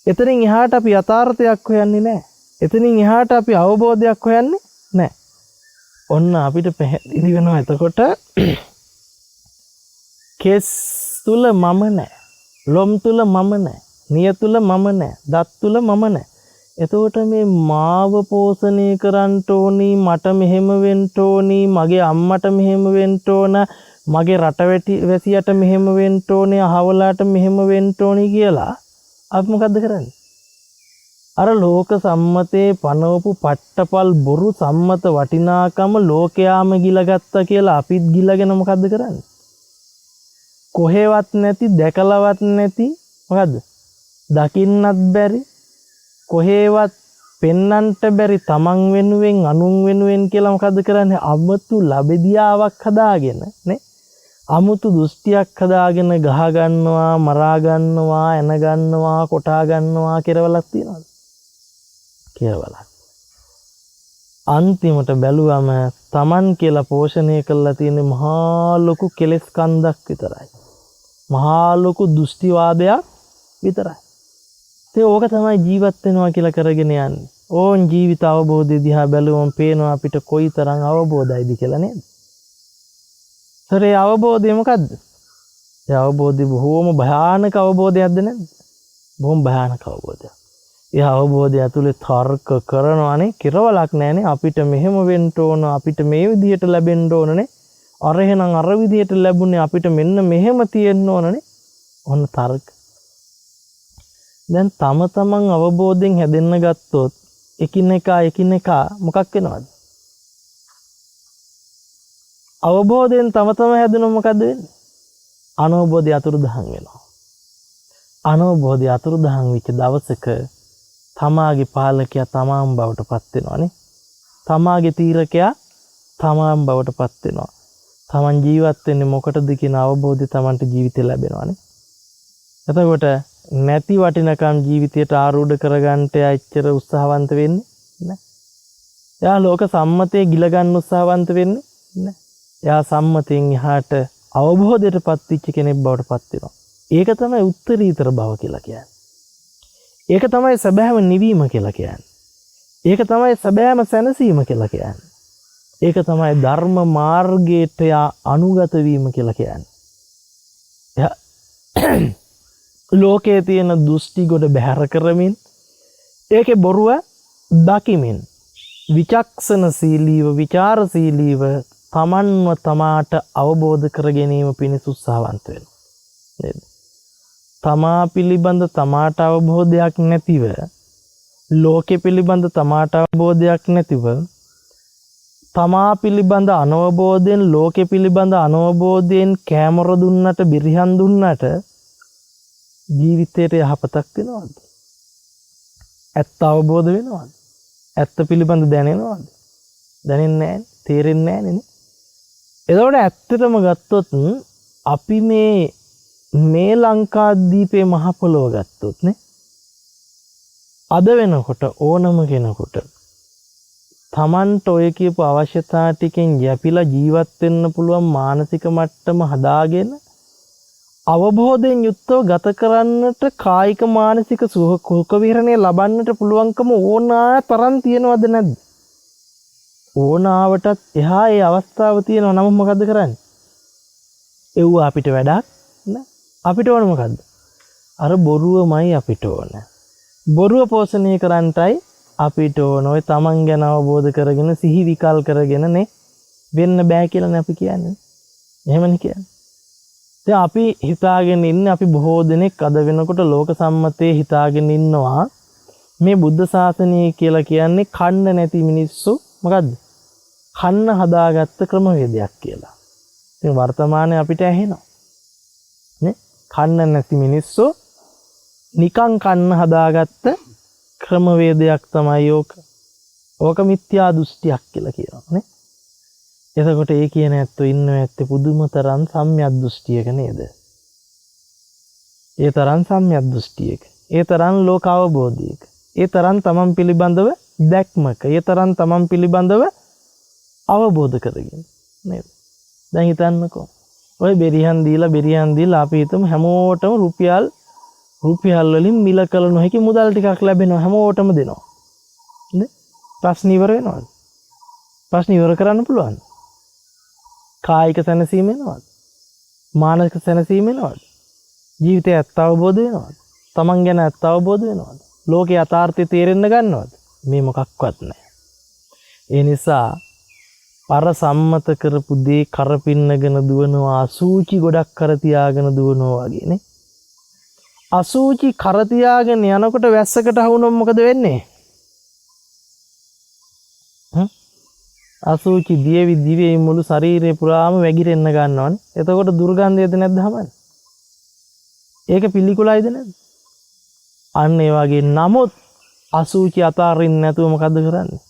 එතනින් එහාට අපි යථාර්ථයක් හොයන්නේ නැහැ. එතනින් එහාට අපි අවබෝධයක් හොයන්නේ නැහැ. ඔන්න අපිට පැහැදිලි වෙනවා එතකොට කෙස් තුල මම නැහැ. ලොම් තුල මම නැහැ. නිය තුල මම නැහැ. දත් තුල මම නැහැ. එතකොට මේ මාව පෝෂණය කරන්න ඕනි, මට මෙහෙම වෙන්න ඕනි, මගේ අම්මට මෙහෙම වෙන්න ඕන, මගේ රටවැසියට මෙහෙම වෙන්න ඕනේ, අහවලාට මෙහෙම වෙන්න ඕනි කියලා අපි මොකද්ද කරන්නේ? අර ලෝක සම්මතේ පනවපු පට්ටපල් බොරු සම්මත වටිනාකම ලෝකයාම ගිලගත්තා කියලා අපිත් ගිලගෙන මොකද්ද කරන්නේ? කොහෙවත් නැති, දැකලවත් නැති මොකද්ද? දකින්නත් බැරි, කොහේවත් පෙන්නන්ට බැරි තමන් වෙනුවෙන් අනුන් වෙනුවෙන් කියලා මොකද්ද කරන්නේ? අමුතු ලබෙදියාවක් හදාගෙන නේ, අමුතු දෘෂ්ටියක් හදාගෙන ගහ ගන්නවා, මරා ගන්නවා, එන ගන්නවා, කොටා ගන්නවා කෙරවලක් තියනවාද? කෙරවලක්. අන්තිමට බැලුවම තමන් කියලා පෝෂණය කරලා තියෙන මහා ලොකු කෙලෙස් කන්දක් විතරයි. මහා ලොකු දෘෂ්ටිවාදයක් විතරයි. ඕක තමයි ජීවත් වෙනවා කියලා කරගෙන යන්නේ. ඕන් ජීවිත අවබෝධය දිහා බැලුවම පේනවා අපිට කොයිතරම් අවබෝධයිද කියලා නේද? ඒ අවබෝධය මොකද්ද? ඒ අවබෝධය බොහෝම භයානක අවබෝධයක්ද නැද්ද? බොහොම භයානක අවබෝධයක්. ඒ අවබෝධය ඇතුලේ තර්ක කරනවානේ, කිරවලක් නැහැනේ. අපිට මෙහෙම වෙන්න ඕන, අපිට මේ විදිහට ලැබෙන්න ඕනනේ. අර එහෙනම් අර විදිහට ලැබුණේ අපිට මෙන්න මෙහෙම තියෙන්න ඕනනේ. ඔන්න තර්ක. දැන් තම තමන් අවබෝධයෙන් හැදෙන්න ගත්තොත් එකිනෙකා මොකක් වෙනවද? අවබෝධයෙන් තම තම හැදෙනොත් මොකද වෙන්නේ? අනවබෝධය අතුරුදහන් වෙනවා. අනවබෝධය අතුරුදහන් වෙච්ච දවසක තමාගේ පාලකයා තමාම බවට පත් වෙනවානේ. තමාගේ තීරකයා තමාම බවට පත් වෙනවා. තමන් ජීවත් වෙන්නේ මොකටද කියන අවබෝධය තමන්ට ජීවිතේ ලැබෙනවානේ. එතකොට නැති වටිනකම් ජීවිතයට ආරූඪ කරගන්නට එච්චර උත්සාහවන්ත වෙන්නේ නැහැ. එයා ලෝක සම්මතයේ ගිල ගන්න උත්සාහවන්ත වෙන්නේ නැහැ. එයා සම්මතයෙන් එහාට අවබෝධයටපත් වෙච්ච කෙනෙක් බවට පත් වෙනවා. ඒක තමයි උත්තරීතර භව කියලා කියන්නේ. ඒක තමයි සැබෑම නිවීම කියලා කියන්නේ. ඒක තමයි සැබෑම සැනසීම කියලා කියන්නේ. ඒක තමයි ධර්ම මාර්ගයට අනුගත වීම කියලා කියන්නේ. ලෝකයේ තියෙන දෘෂ්ටි ගොඩ බැහැර කරමින් ඒකේ බොරුව දකිමින් විචක්ෂණශීලීව විචාරශීලීව තමන්ව තමාට අවබෝධ කර ගැනීම පිණිස උත්සාහවන්ත වෙනවා නේද? තමා පිළිබඳ තමාට අවබෝධයක් නැතිව ලෝකෙ පිළිබඳ තමාට අවබෝධයක් නැතිව තමා පිළිබඳ අනවබෝධයෙන් ලෝකෙ පිළිබඳ අනවබෝධයෙන් කැමර දුන්නට බිරිහන් දුන්නට ජීවිතයට යහපතක් වෙනවද? ඇත්ත අවබෝධ වෙනවද? ඇත්ත පිළිබඳ දැනෙනවද? දැනෙන්නේ නැහැ, තේරෙන්නේ නැහැ නේ. එතකොට ඇත්තටම ගත්තොත් අපි මේ ලංකාදීපේ මහ පොළොව ගත්තොත් නේ අද වෙනකොට ඕනම කෙනෙකුට තමන්ට ඔය කියපු අවශ්‍යතා ටිකෙන් යැපිලා ජීවත් වෙන්න පුළුවන් මානසික මට්ටම හදාගෙන අවබෝධයෙන් යුක්තව ගත කරන්නට කායික මානසික සුඛ විහරණය ලබන්නට පුළුවන්කම ඕනා තරම් තියනවද නැද්ද? ඕනාවටත් එහා ඒ අවස්ථාව තියෙනවා. නමුත් මොකද්ද කරන්නේ? එව්ව අපිට වැඩක් නෑ. අපිට ඕන මොකද්ද? අර බොරුවමයි අපිට ඕන. බොරුව පෝෂණය කරන්නටයි අපිට ඕන. ඔය තමන් ගැන අවබෝධ කරගෙන සිහි විකල් කරගෙන නේ වෙන්න බෑ කියලානේ අපි කියන්නේ. එහෙමනේ කියන්නේ. දැන් අපි හිතාගෙන ඉන්නේ අපි බොහෝ දෙනෙක් අද වෙනකොට ලෝක සම්මතයේ හිතාගෙන ඉන්නවා මේ බුද්ධ ශාසනය කියලා කියන්නේ කන්න නැති මිනිස්සු මොකද්ද? කන්න හදාගත්ත ක්‍රමවේදයක් කියලා. ඉතින් වර්තමානයේ අපිට ඇහෙනවා. නේ? කන්න නැති මිනිස්සු නිකං කන්න හදාගත්ත ක්‍රමවේදයක් තමයි ඕක. ඕක මිත්‍යා දෘෂ්ටියක් කියලා කියනවා නේ. එතකොට ඒ කියන ඇත්තෝ ඉන්නව ඇත්තේ පුදුමතරම් සම්‍යක් දෘෂ්ටියක නේද? ඒ තරම් සම්‍යක් දෘෂ්ටියක. ඒ තරම් ලෝක අවබෝධයක. ඒ තරම් තමන් පිළිබඳව දැක්මක. ඒ තරම් තමන් පිළිබඳව අවබෝධ කරගෙන නේද? දැන් හිතන්නකෝ. ඔය බෙරිහන් දීලා අපි හිතමු හැමෝටම රුපියල් වලින් මිල කළ නොහැකි මුදල් ටිකක් ලැබෙනවා. හැමෝටම දෙනවා. නේ? ප්‍රශ්න ඉවර වෙනවද? ප්‍රශ්න ඉවර කරන්න පුළුවන්. කායික සැනසීම වෙනවද? මානසික සැනසීම වෙනවද? ජීවිතය ඇත්ත අවබෝධ වෙනවද? තමන් ගැන ඇත්ත අවබෝධ වෙනවද? ලෝකේ යථාර්ථය තේරෙන්න ගන්නවද? මේ මොකක්වත් නැහැ. ඒ නිසා අර සම්මත කරපු දේ කරපින්නගෙන දුවනවා අසූචි ගොඩක් කර තියාගෙන දුවනවා වගේ නේ. අසූචි කර තියාගෙන යනකොට වැස්සකට අහුනොත් මොකද වෙන්නේ? අසූචි දිවේ මුළු ශරීරේ පුරාම වැగిරෙන්න ගන්නවනේ. එතකොට දුර්ගන්ධයද නැද්ද හමන්නේ? ඒක පිළිකුලයිද නැද්ද? අන්න ඒ වගේ නමුත් අසූචි අතාරින්න නැතුව මොකද්ද කරන්නේ?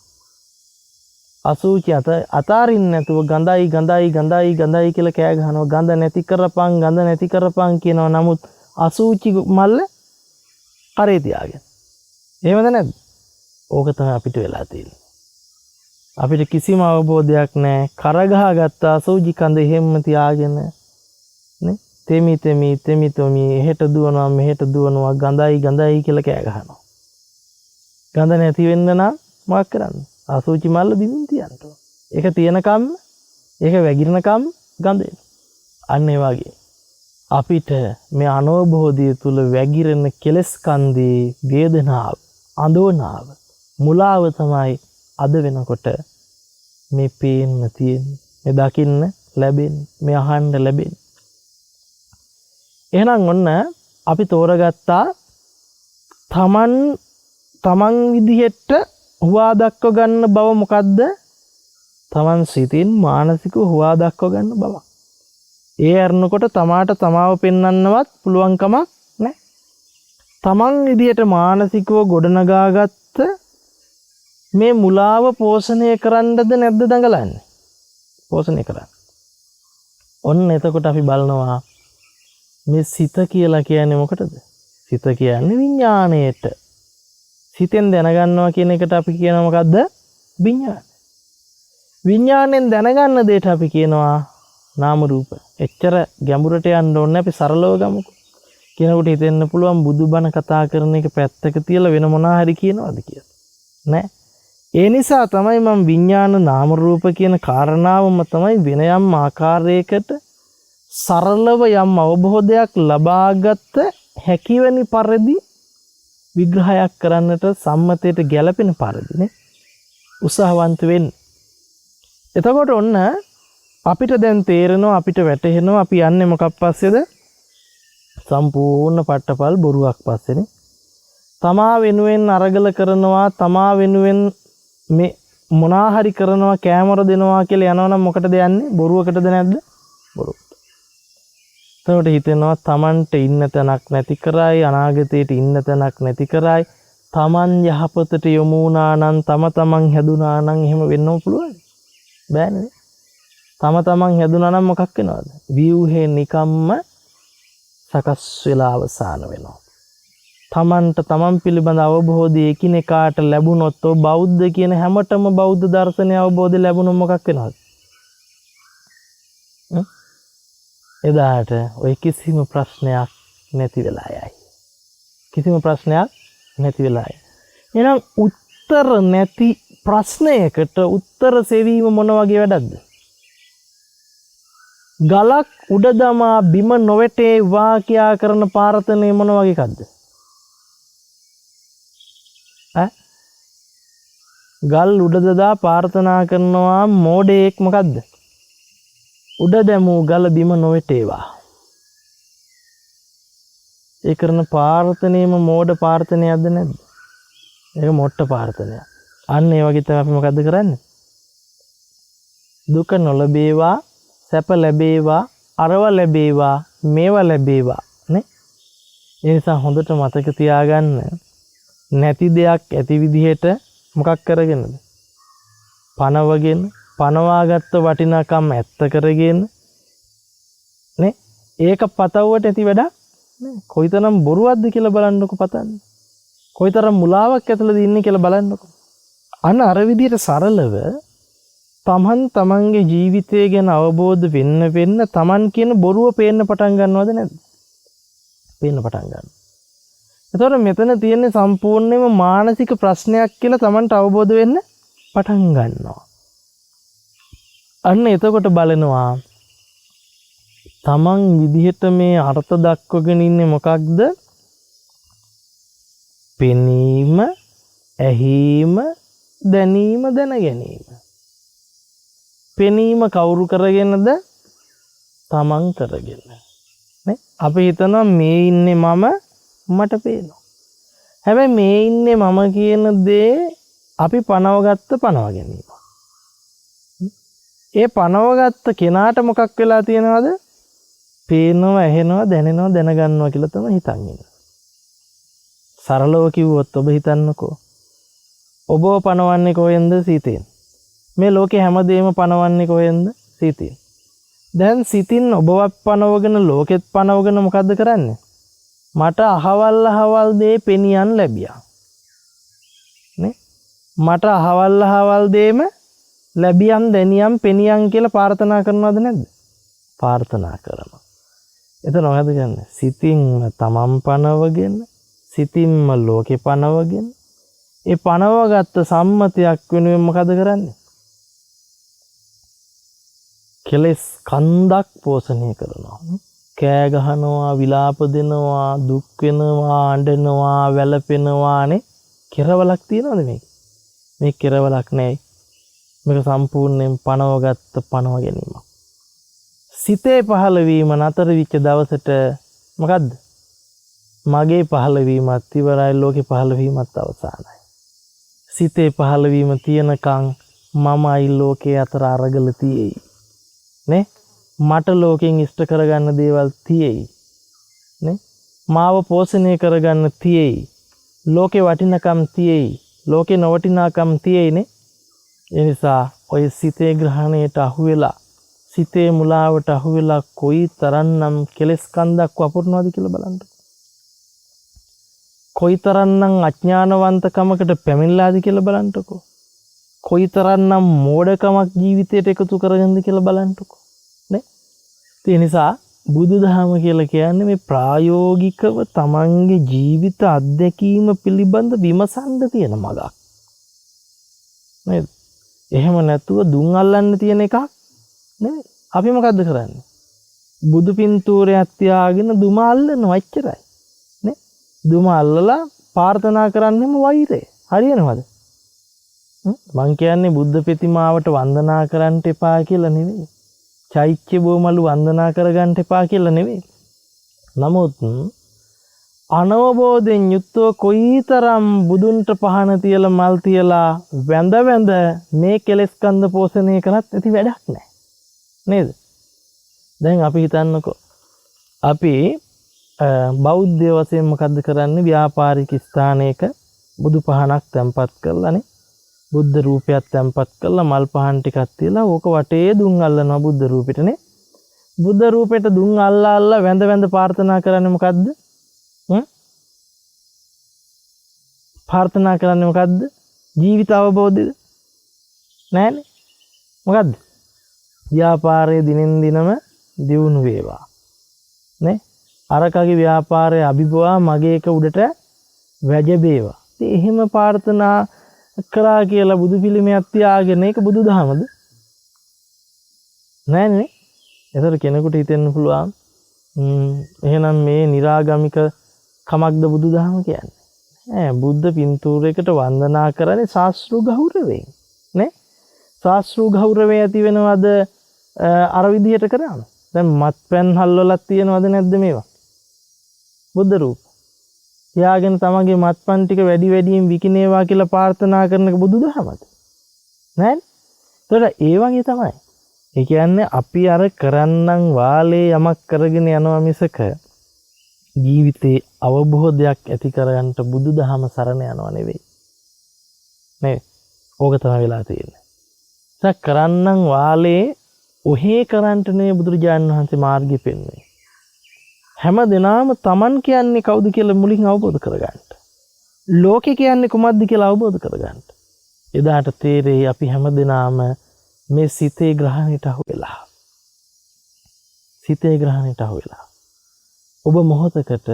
අසූචි අතාරින්න නැතුව ගඳයි කියලා කෑ ගහනවා. ගඳ නැති කරපන් කියනවා. නමුත් අසූචි මල්ල කරේ තියාගෙන. එහෙමද නැද්ද? ඕක තමයි අපිට වෙලා තියෙන්නේ. අපිට කිසිම අවබෝධයක් නැහැ. කරගහගත්ත අසූචි කඳ එහෙම්ම තියාගෙන නේ තෙමි එහෙට දුවනවා මෙහෙට දුවනවා ගඳයි කියලා කෑ ගහනවා. ගඳ නැති වෙන්න නම් මොකක් කරන්නේ? අසූචි මල්ල බිමින් තියන්න ඕන. ඒක තියනකම් ඒක වැగిරෙනකම් ගඳ එනවා. අන්න ඒ වගේ අපිට මේ අනවබෝධය තුල වැగిරෙන කෙලස් කන්දේ වේදනාව, අඳෝනාව, මුලාව තමයි අද වෙනකොට මේ පේන්න තියෙන්නේ, මේ දකින්න ලැබෙන්නේ, මේ අහන්න ලැබෙන්නේ. එහෙනම් ඔන්න අපි තෝරගත්තා තමන් විදිහට හුවා දක්ව ගන්න බව මොකද්ද? තමන් සිතින් මානසිකව හුවා දක්ව ගන්න බව. ඒ අරනකොට තමාට තමාව පෙන්වන්නවත් පුළුවන් කමක් නැහැ. තමන් විදිහට මානසිකව ගොඩනගාගත්ත මේ මුලාව පෝෂණය කරන්නද නැද්ද දඟලන්නේ? පෝෂණය කරන්න. ඔන්න එතකොට අපි බලනවා මේ සිත කියලා කියන්නේ මොකටද? සිත කියන්නේ විඥාණයට. සිතෙන් දැනගන්නවා කියන එකට අපි කියනවා මොකද්ද? විඥාන. විඥාණයෙන් දැනගන්න දෙයට අපි කියනවා නාම රූප. එච්චර ගැඹුරට යන්න ඕනේ අපි සරලව ගමුකෝ. කෙනෙකුට හිතෙන්න පුළුවන් බුදුබණ කතා කරන එක පැත්තක තියලා වෙන මොනා හරි කියනවාද කියලා. නෑ. ඒ නිසා තමයි මම විඥාන නාම රූප කියන කාරණාවම තමයි වෙන යම් ආකාරයකට සරලව යම් අවබෝධයක් ලබාගත හැකිවැනි පරිදි විග්‍රහයක් කරන්නට සම්මතයට ගැලපෙන පරිදිනේ උත්සාහවන්ත වෙන්න. එතකොට ඔන්න අපිට දැන් තේරෙනවා අපිට වැටහෙනවා අපි යන්නේ මොකක් පස්සේද? සම්පූර්ණ පට්ටපල් බොරුවක් පස්සේනේ. තමා වෙනුවෙන් අරගල කරනවා තමා වෙනුවෙන් මේ මොනා හරි කරනවා කැමර දෙනවා කියලා යනවනම් මොකටද යන්නේ? බොරුවකටද නැද්ද? බොරුවට. එතකොට හිතෙනවා තමන්ට ඉන්න තැනක් නැති කරයි අනාගතයට ඉන්න තැනක් නැති කරයි තමන් යහපතට යොමු වුණා නම් තමන් හැදුනා නම් එහෙම වෙන්නම පුළුවන්. බෑනේ. තමන් හැදුනා නම් මොකක් වෙනවද? ව්‍යූහේ නිකම්ම සකස් වෙලා අවසාන වෙනවා. තමන්ට තමන් පිළිබඳ අවබෝධය එකිනෙකාට ලැබුණොත් බෞද්ධ කියන හැමතෙම බෞද්ධ දර්ශනය අවබෝධය ලැබුණොත් මොකක් වෙනවද? එදාට ඔය කිසිම ප්‍රශ්නයක් නැති වෙලා යයි. කිසිම ප්‍රශ්නයක් නැති වෙලා යයි. එහෙනම් උත්තර නැති ප්‍රශ්නයකට උත්තර සෙවීම මොන වගේ වැඩක්ද? ගලක් උඩ දමා බිම නොවැටේ වාක්‍යා කරන ප්‍රාර්ථනාව මොන වගේ එකක්ද? ගල් උඩ දදා ප්‍රාර්ථනා කරනවා මෝඩයෙක් මොකද්ද? උඩ දැමූ ගල බිම නොවැටේවා. ඒ කරන ප්‍රාර්ථනාවම මෝඩ ප්‍රාර්ථනාවක්ද නැද්ද? ඒක මොට්ට ප්‍රාර්ථනාවක්. අන්න ඒ වගේ තමයි අපි මොකද්ද කරන්නේ? දුක නොලැබේවා, සැප ලැබේවා, අරව ලැබේවා, මේව ලැබේවා නේ? ඒ නිසා හොඳට මතක තියාගන්න නැති දෙයක් ඇති විදිහට මොකක් කරගෙනද? පනවගෙන පනවාගත්ත වටිනාකම් ඇත්ත කරගෙන නේ? ඒක පතවුවට ඇති වැඩක් නේ? කොයිතරම් බොරුවක්ද කියලා බලන්නකො පතන්නේ. කොයිතරම් මුලාවක් ඇතුළද ඉන්නේ කියලා බලන්නකො. අන්න අර විදිහට සරලව තමන්ගේ ජීවිතය ගැන අවබෝධ වෙන්න තමන් කියන බොරුව පේන්න පටන් ගන්නවද නැද්ද? පේන්න පටන් ගන්නවා. එතකොට මෙතන තියෙන්නේ සම්පූර්ණයෙන්ම මානසික ප්‍රශ්නයක් කියලා තමන්ට අවබෝධ වෙන්න පටන් ගන්නවා. අන්න එතකොට බලනවා තමන් විදිහට මේ අර්ථ දක්වගෙන ඉන්නේ මොකක්ද? පෙනීම, ඇහිීම, දැනීම, දැන ගැනීම. පෙනීම කවුරු කරගෙනද? තමන් කරගෙන. නේ? අපි හිතනවා මේ ඉන්නේ මම මට පේනවා. හැබැයි මේ ඉන්නේ මම කියන දේ අපි පනවගත්ත පනව ගැනීම. ඒ පනවගත්ත කෙනාට මොකක් වෙලා තියෙනවද? පේනවා, ඇහෙනවා, දැනෙනවා, දැනගන්නවා කියලා තමයි හිතන් ඉන්නේ. සරලව කිව්වොත් ඔබ හිතන්නකෝ. ඔබව පනවන්නේ කොහෙන්ද? සිතෙන්. මේ ලෝකේ හැමදේම පනවන්නේ කොහෙන්ද? සිතින්. දැන් සිතින් ඔබවත් පනවගෙන ලෝකෙත් පනවගෙන මොකද්ද කරන්නේ? මට අහවල් දේ පෙනියන් ලැබියා. නේ? මට අහවල් දේම ලැබියන් දැනියම් පෙනියන් කියලා ප්‍රාර්ථනා කරනවද නැද්ද? ප්‍රාර්ථනා කරනවා. එතන මොකද කියන්නේ? සිතින්ම තමන් පනවගෙන, සිතින්ම ලෝකේ පනවගෙන, ඒ පනවගත්ත සම්මතයක් වෙනුවෙන් මොකද කරන්නේ? කෙලස් කන්දක් පෝෂණය කරනවා. කෑ ගහනවා, විලාප දෙනවා, දුක් වෙනවා, අඬනවා, වැළපෙනවානේ. කෙරවලක් තියනවද මේක? මේ කෙරවලක් නෑ. මේක සම්පූර්ණයෙන් පනවගත්ත පනව ගැනීම. සිතේ පහළවීම නතර වෙච්ච දවසට මොකද්ද? මගේ පහළවීමත් ඉවරයි, ලෝකේ පහළවීමත් අවසానයි. සිතේ පහළවීම තියනකන් මමයි ලෝකේ අතර අරගල තියෙයි. නේ? මට ලෝකෙන් ඉෂ්ට කරගන්න දේවල් තියෙයි. නේ? මාව පෝෂණය කරගන්න තියෙයි. ලෝකේ වටිනකම් තියෙයි. ලෝකේ නොවටිනාකම් තියෙයිනේ. ඒ නිසා ඔය සිතේ ග්‍රහණයට අහු වෙලා, සිතේ මුලාවට අහු වෙලා කොයි තරම්නම් කෙලස් කන්දක් වපුරනවද කියලා බලන්න. කොයි තරම්නම් අඥානවන්තකමකට පැමිණලාද කියලා බලන්නකෝ. කොයි තරම්නම් මෝඩකමක් ජීවිතයට එකතු කරගෙනද කියලා බලන්නකෝ. නේ? ඒ නිසා බුදුදහම කියලා කියන්නේ මේ ප්‍රායෝගිකව තමන්ගේ ජීවිත අත්දැකීම පිළිබඳ විමසන්න තියෙන මගක්. නේද? එහෙම නැතුව දුන් අල්ලන්න තියෙන එකක් නෙවෙයි. අපි මොකද්ද කරන්නේ? බුදු පින්තූරයක් තියාගෙන දුම අල්ලනවා එච්චරයි. නේ? දුම අල්ලලා ප්‍රාර්ථනා කරන්නෙම වෛරය. හරියනවද? මං කියන්නේ බුද්ධ ප්‍රතිමාවට වන්දනා කරන්න එපා කියලා නෙවෙයි. චෛත්‍ය බොමලු වන්දනා කරගන්න එපා කියලා නෙවෙයි. නමුත් අනවබෝධයෙන් යුක්තව කොයිතරම් බුදුන්ට පහන තියලා මල් තියලා වැඳ වැඳ මේ කෙලෙස් කන්ද පෝෂණය කරත් ඇති වැඩක් නැහැ. නේද? දැන් අපි හිතන්නකෝ අපි බෞද්ධ වශයෙන් මොකද්ද කරන්නේ? ව්‍යාපාරික ස්ථානයක බුදු පහනක් තැන්පත් කරලානේ බුද්ධ රූපයක් තැන්පත් කරලා මල් පහන් ටිකක් තියලා ඕක වටේ දුම් අල්ලනවා බුද්ධ රූපෙටනේ. බුද්ධ රූපෙට දුම් අල්ලා වැඳ වැඳ ප්‍රාර්ථනා කරන්නේ මොකද්ද? ප්‍රාර්ථනා කරන්නේ මොකද්ද? ජීවිත අවබෝධයද? නෑනේ. මොකද්ද? ව්‍යාපාරයේ දිනෙන් දිනම දියුණු වේවා. නේ? අරකගේ ව්‍යාපාරයේ අභිභවා මගේ එක උඩට වැජබේවා. ඉතින් එහෙම ප්‍රාර්ථනා කරා කියලා බුදු පිළිමයක් තියාගෙන ඒක බුදුදහමද? නෑනේ. ඒතර කෙනෙකුට හිතෙන්න පුළුවන් එහෙනම් මේ निराගමික කමක්ද බුදුදහම කියන්නේ? බුද්ධ පින්තූරයකට වන්දනා කරන්නේ ශාස්ත්‍රීය ගෞරවයෙන් නේ. ශාස්ත්‍රීය ගෞරවය ඇති වෙනවද අර විදිහට කරාම? දැන් මත්පැන් හල්වලක් තියෙනවද නැද්ද මේවා? බුද්ධ රූප තියාගෙන තමන්ගේ මත්පැන් ටික වැඩි වැඩියෙන් විකිනේවා කියලා ප්‍රාර්ථනා කරන එක බුදුදහමද? නෑනේ. ඒතකොට ඒ වගේ තමයි. ඒ කියන්නේ අපි අර කරන්නම් වාලේ යමක් කරගෙන යනවා මිසක ජීවිතේ අවබෝධයක් ඇති කරගන්න බුදුදහම සරණ යනවා නෙවෙයි. නේ? ඕක තමයි වෙලා තියෙන්නේ. ඒක කරන්නම් වාලේ ඔහේ කරන්ට නේ බුදුරජාණන් වහන්සේ මාර්ගය පෙන්වන්නේ. හැම දිනම Taman කියන්නේ කවුද කියලා මුලින් අවබෝධ කරගන්න. ලෝකේ කියන්නේ කුමක්ද කියලා අවබෝධ කරගන්න. එදාට තේරෙයි අපි හැම දිනම මේ සිතේ ග්‍රහණයට අහු වෙලා. සිතේ ග්‍රහණයට අහු වෙලා. ඔබ මොහොතකට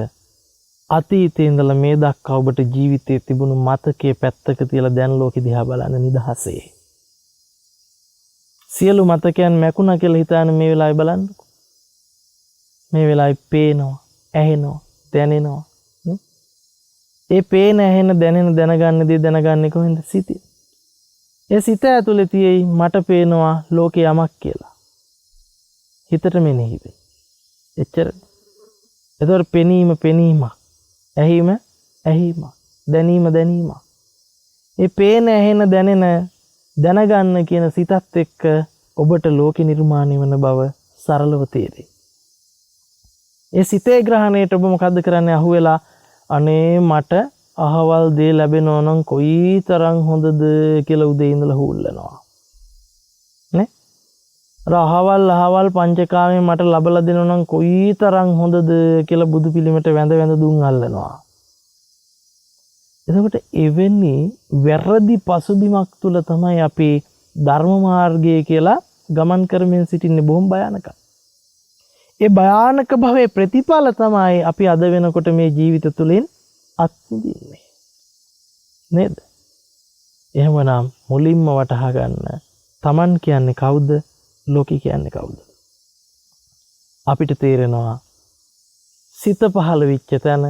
අතීතේ ඉඳලා මේ දක්වා ඔබට ජීවිතයේ තිබුණු මතකයේ පැත්තක තියලා දැන් ලෝකෙ දිහා බලන්න නිදහසේ. සියලු මතකයන් මැකුණා කියලා හිතාන මේ වෙලාවේ බලන්නකෝ. මේ වෙලාවේ පේනවා, ඇහෙනවා, දැනෙනවා. ඒ පේන, ඇහෙන, දැනෙන, දැනගන්න දේ දැනගන්නේ කොහෙන්ද? සිතින්. ඒ සිත ඇතුලේ තියෙයි මට පේනවා ලෝකේ යමක් කියලා. හිතට මෙනෙහි වෙයි. එච්චර. ඒතර පෙනීම පෙනීම, ඇහිම ඇහිම, දැනීම දැනීම. ඒ පේන, ඇහෙන, දැනෙන, දැනගන්න කියන සිතත් එක්ක ඔබට ලෝකේ නිර්මාණය වෙන බව සරලව තේරෙයි. ඒ සිතේ ග්‍රහණයට ඔබ මොකද්ද කරන්නේ? අහුවෙලා අනේ මට අහවල් දේ ලැබෙනවා නම් කොයිතරම් හොඳද කියලා උදේ ඉඳලා හූල්ලනවා. නේ? අහවල් පංචකාමයේ මට ලබලා දෙනවා නම් කොයිතරම් හොඳද කියලා බුදු පිළිමයට වැඳ වැඳ දුම් අල්ලනවා. එතකොට එවැනි වැරදි පසුබිමක් තුල තමයි අපි ධර්ම මාර්ගය කියලා ගමන් කරමින් සිටින්නේ. බොහොම භයානකයි. ඒ භයානක භවයේ ප්‍රතිඵල තමයි අපි අද වෙනකොට මේ ජීවිත තුළින් අත්විඳින්නේ. නේද? එහෙමනම් මුලින්ම වටහා ගන්න Taman කියන්නේ කවුද? ලෝකේ කියන්නේ කවුද? අපිට තේරෙනවා සිත පහළ වෙච්ච තැන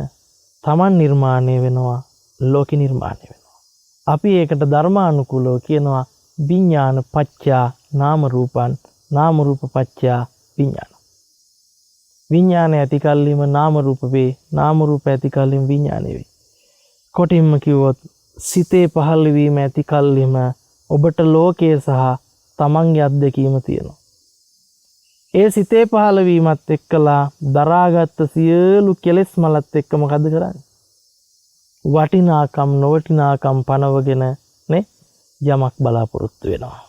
Taman නිර්මාණය වෙනවා, ලෝකේ නිර්මාණය වෙනවා. අපි ඒකට ධර්මානුකූලව කියනවා විඥාන පච්චා නාම රූපං, නාම රූප පච්චා විඥාන. විඥානය ඇති කල්ලිම නාම රූප වේ, නාම රූප ඇති කල්ලිම විඥානය වේ. කොටින්ම කිව්වොත් සිතේ පහළ වීම ඇති කල්ලිම ඔබට ලෝකයේ සහ තමන්ගේ අත්දැකීම තියෙනවා. ඒ සිතේ පහළ වීමත් එක්කලා දරාගත් සියලු කෙලෙස් මලත් එක්ක මොකද කරන්නේ? වටිනාකම් නොවටිනාකම් පනවගෙන නේ යමක් බලාපොරොත්තු වෙනවා.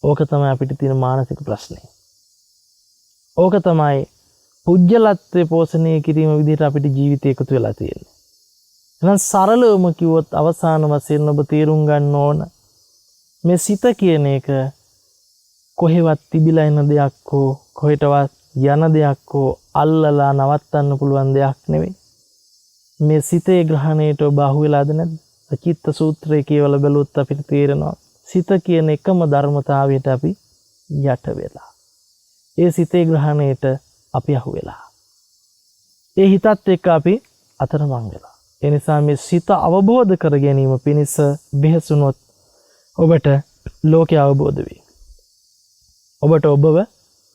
ඕක තමයි අපිට තියෙන මානසික ප්‍රශ්නේ. ඕක තමයි පුජ්‍යලත්වයේ පෝෂණය කිරීම විදිහට අපිට ජීවිතය එකතු වෙලා තියෙන්නේ. එහෙනම් සරලවම කිව්වොත් අවසාන වශයෙන් ඔබ තේරුම් ගන්න ඕන මේ සිත කියන එක කොහෙවත් තිබිලා එන දෙයක් හෝ කොහෙටවත් යන දෙයක් හෝ අල්ලලා නවත්තන්න පුළුවන් දෙයක් නෙවෙයි. මේ සිතේ ග්‍රහණයට ඔබ අහු වෙලාද නැද්ද? චිත්ත සූත්‍රයේ කියවලා බැලුවොත් අපිට තේරෙනවා සිත කියන එකම ධර්මතාවයට අපි යට වෙලා. ඒ සිතේ ග්‍රහණයට අපි අහුවෙලා. ඒ හිතත් එක්ක අපි අතරමං වෙලා. ඒ නිසා මේ සිත අවබෝධ කර ගැනීම පිණිස බෙහෙසුනොත් ඔබට ලෝකය අවබෝධ වෙයි. ඔබට ඔබව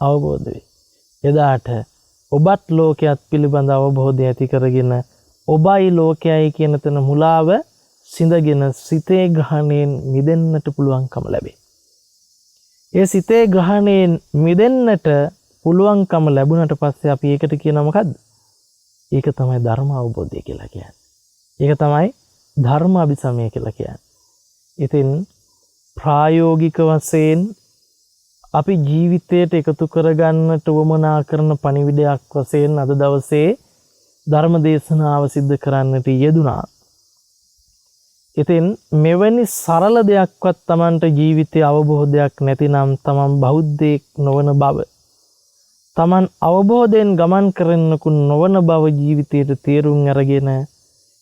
අවබෝධ වෙයි. එදාට ඔබත් ලෝකයක් පිළිබඳ අවබෝධය ඇති කරගෙන ඔබයි ලෝකයයි කියන තැන මුලාව සිඳගෙන සිතේ ග්‍රහණයෙන් මිදෙන්නට පුළුවන්කම ලැබේ. ඒ සිතේ ග්‍රහණයෙන් මිදෙන්නට පුළුවන්කම ලැබුණට පස්සේ අපි ඒකට කියනවා මොකද්ද? ඒක තමයි ධර්ම අවබෝධය කියලා කියන්නේ. ඒක තමයි ධර්ම අභිසමය කියලා කියන්නේ. ඉතින් ප්‍රායෝගික වශයෙන් අපි ජීවිතයට එකතු කරගන්නට වමනා කරන පණිවිඩයක් වශයෙන් අද දවසේ ධර්ම දේශනාව සිද්ධ කරන්නට යෙදුනා. ඉතින් මෙවැනි සරල දෙයක්වත් Tamanට ජීවිතයේ අවබෝධයක් නැතිනම් Taman බෞද්ධයෙක් නොවන බව, Taman අවබෝධයෙන් ගමන් කරන්නකු නොවන බව ජීවිතයට තේරුම් අරගෙන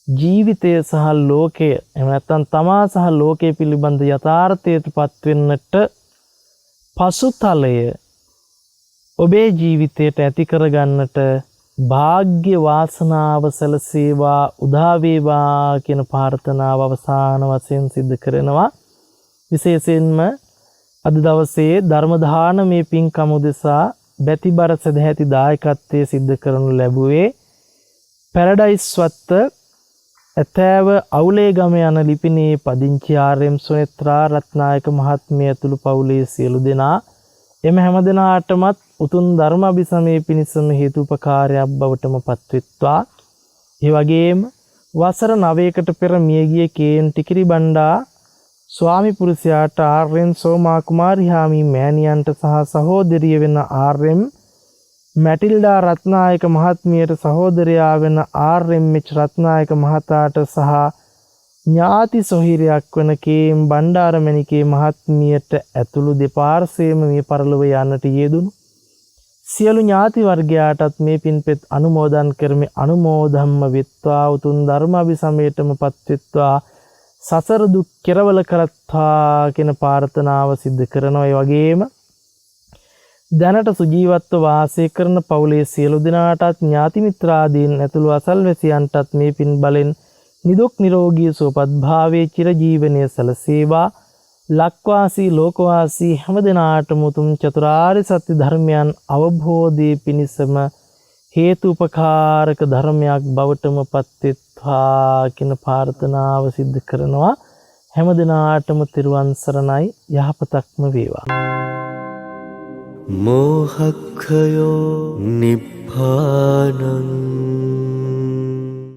ජීවිතය සහ ලෝකය එහෙම නැත්නම් තමා සහ ලෝකය පිළිබඳ යථාර්ථයටපත් වෙන්නට පසුතලය ඔබේ ජීවිතයට ඇති කරගන්නට වාග්ය වාසනාව සැලසේවා උදා වේවා කියන ප්‍රාර්ථනාව අවසාන වශයෙන් සිදු කරනවා. විශේෂයෙන්ම අද දවසේ ධර්ම දානමේ පින්කම උදෙසා බැතිබර සදැහැති දායකත්වයේ සිදු කරනු ලැබුවේ පැරඩයිස් වත්ත ඇතෑව අවුලේ ගම යන ලිපිනේ පදිංචි ආර්.එම්. සුනේත්‍රා රත්නායක මහත්මිය ඇතුළු පවුලේ සියලු දෙනා එම හැම දෙනාටමත් උතුම් ධර්ම අභිසමය පිණිසම හේතුපකාරයක් බවටම පත්වෙත්වා. ඒ වගේම වසර 9කට පෙර මියගිය කේන් ටිකිරි බණ්ඩා ස්වාමි පුරුෂයාට ආර්.එම්. සෝමා කුමාරි හාමි මෑණියන්ට සහ සහෝදරිය වෙන ආර්.එම්. මැටිල්ඩා රත්නායක මහත්මියට සහෝදරයා වෙන ආර්.එම්.එච්. රත්නායක මහතාට සහ ඥාති සොහිරයක් වන කේම් බණ්ඩාරමණිකේ මහත්මියට ඇතුළු දෙපාර්ශ්වයේම මේ පරලොව යන්නට යෙදුණු සියලු ඥාති වර්ගයාටත් මේ පින්පෙත් අනුමෝදන් කරමි. අනුමෝදම්ම වෙත්වා උතුම් ධර්ම අභිසමයටම පත්වෙත්වා සසර දුක් කෙරවල කරත්වා කියන ප්‍රාර්ථනාව සිදු කරනවා. ඒ වගේම දැනට සුජීවත්ව වාසය කරන පවුලේ සියලු දෙනාටත් ඥාති මිත්‍රාදීන් ඇතුළු අසල්වැසියන්ටත් මේ පින් බලෙන් නිදුක් නිරෝගී සුවපත් භාවයේ චිරජීවනයේ සැලසේවා. ලක්වාසී ලෝකවාසී හැම දෙනාටම උතුම් චතුරාර්ය සත්‍ය ධර්මයන් අවබෝධයේ පිණිසම හේතුපකාරක ධර්මයක් බවටම පත්වෙත්වා කියන ප්‍රාර්ථනාව සිදු කරනවා. හැම දෙනාටම තෙරුවන් සරණයි. යහපතක්ම වේවා. මෝහක්ඛයෝ නිබ්බානං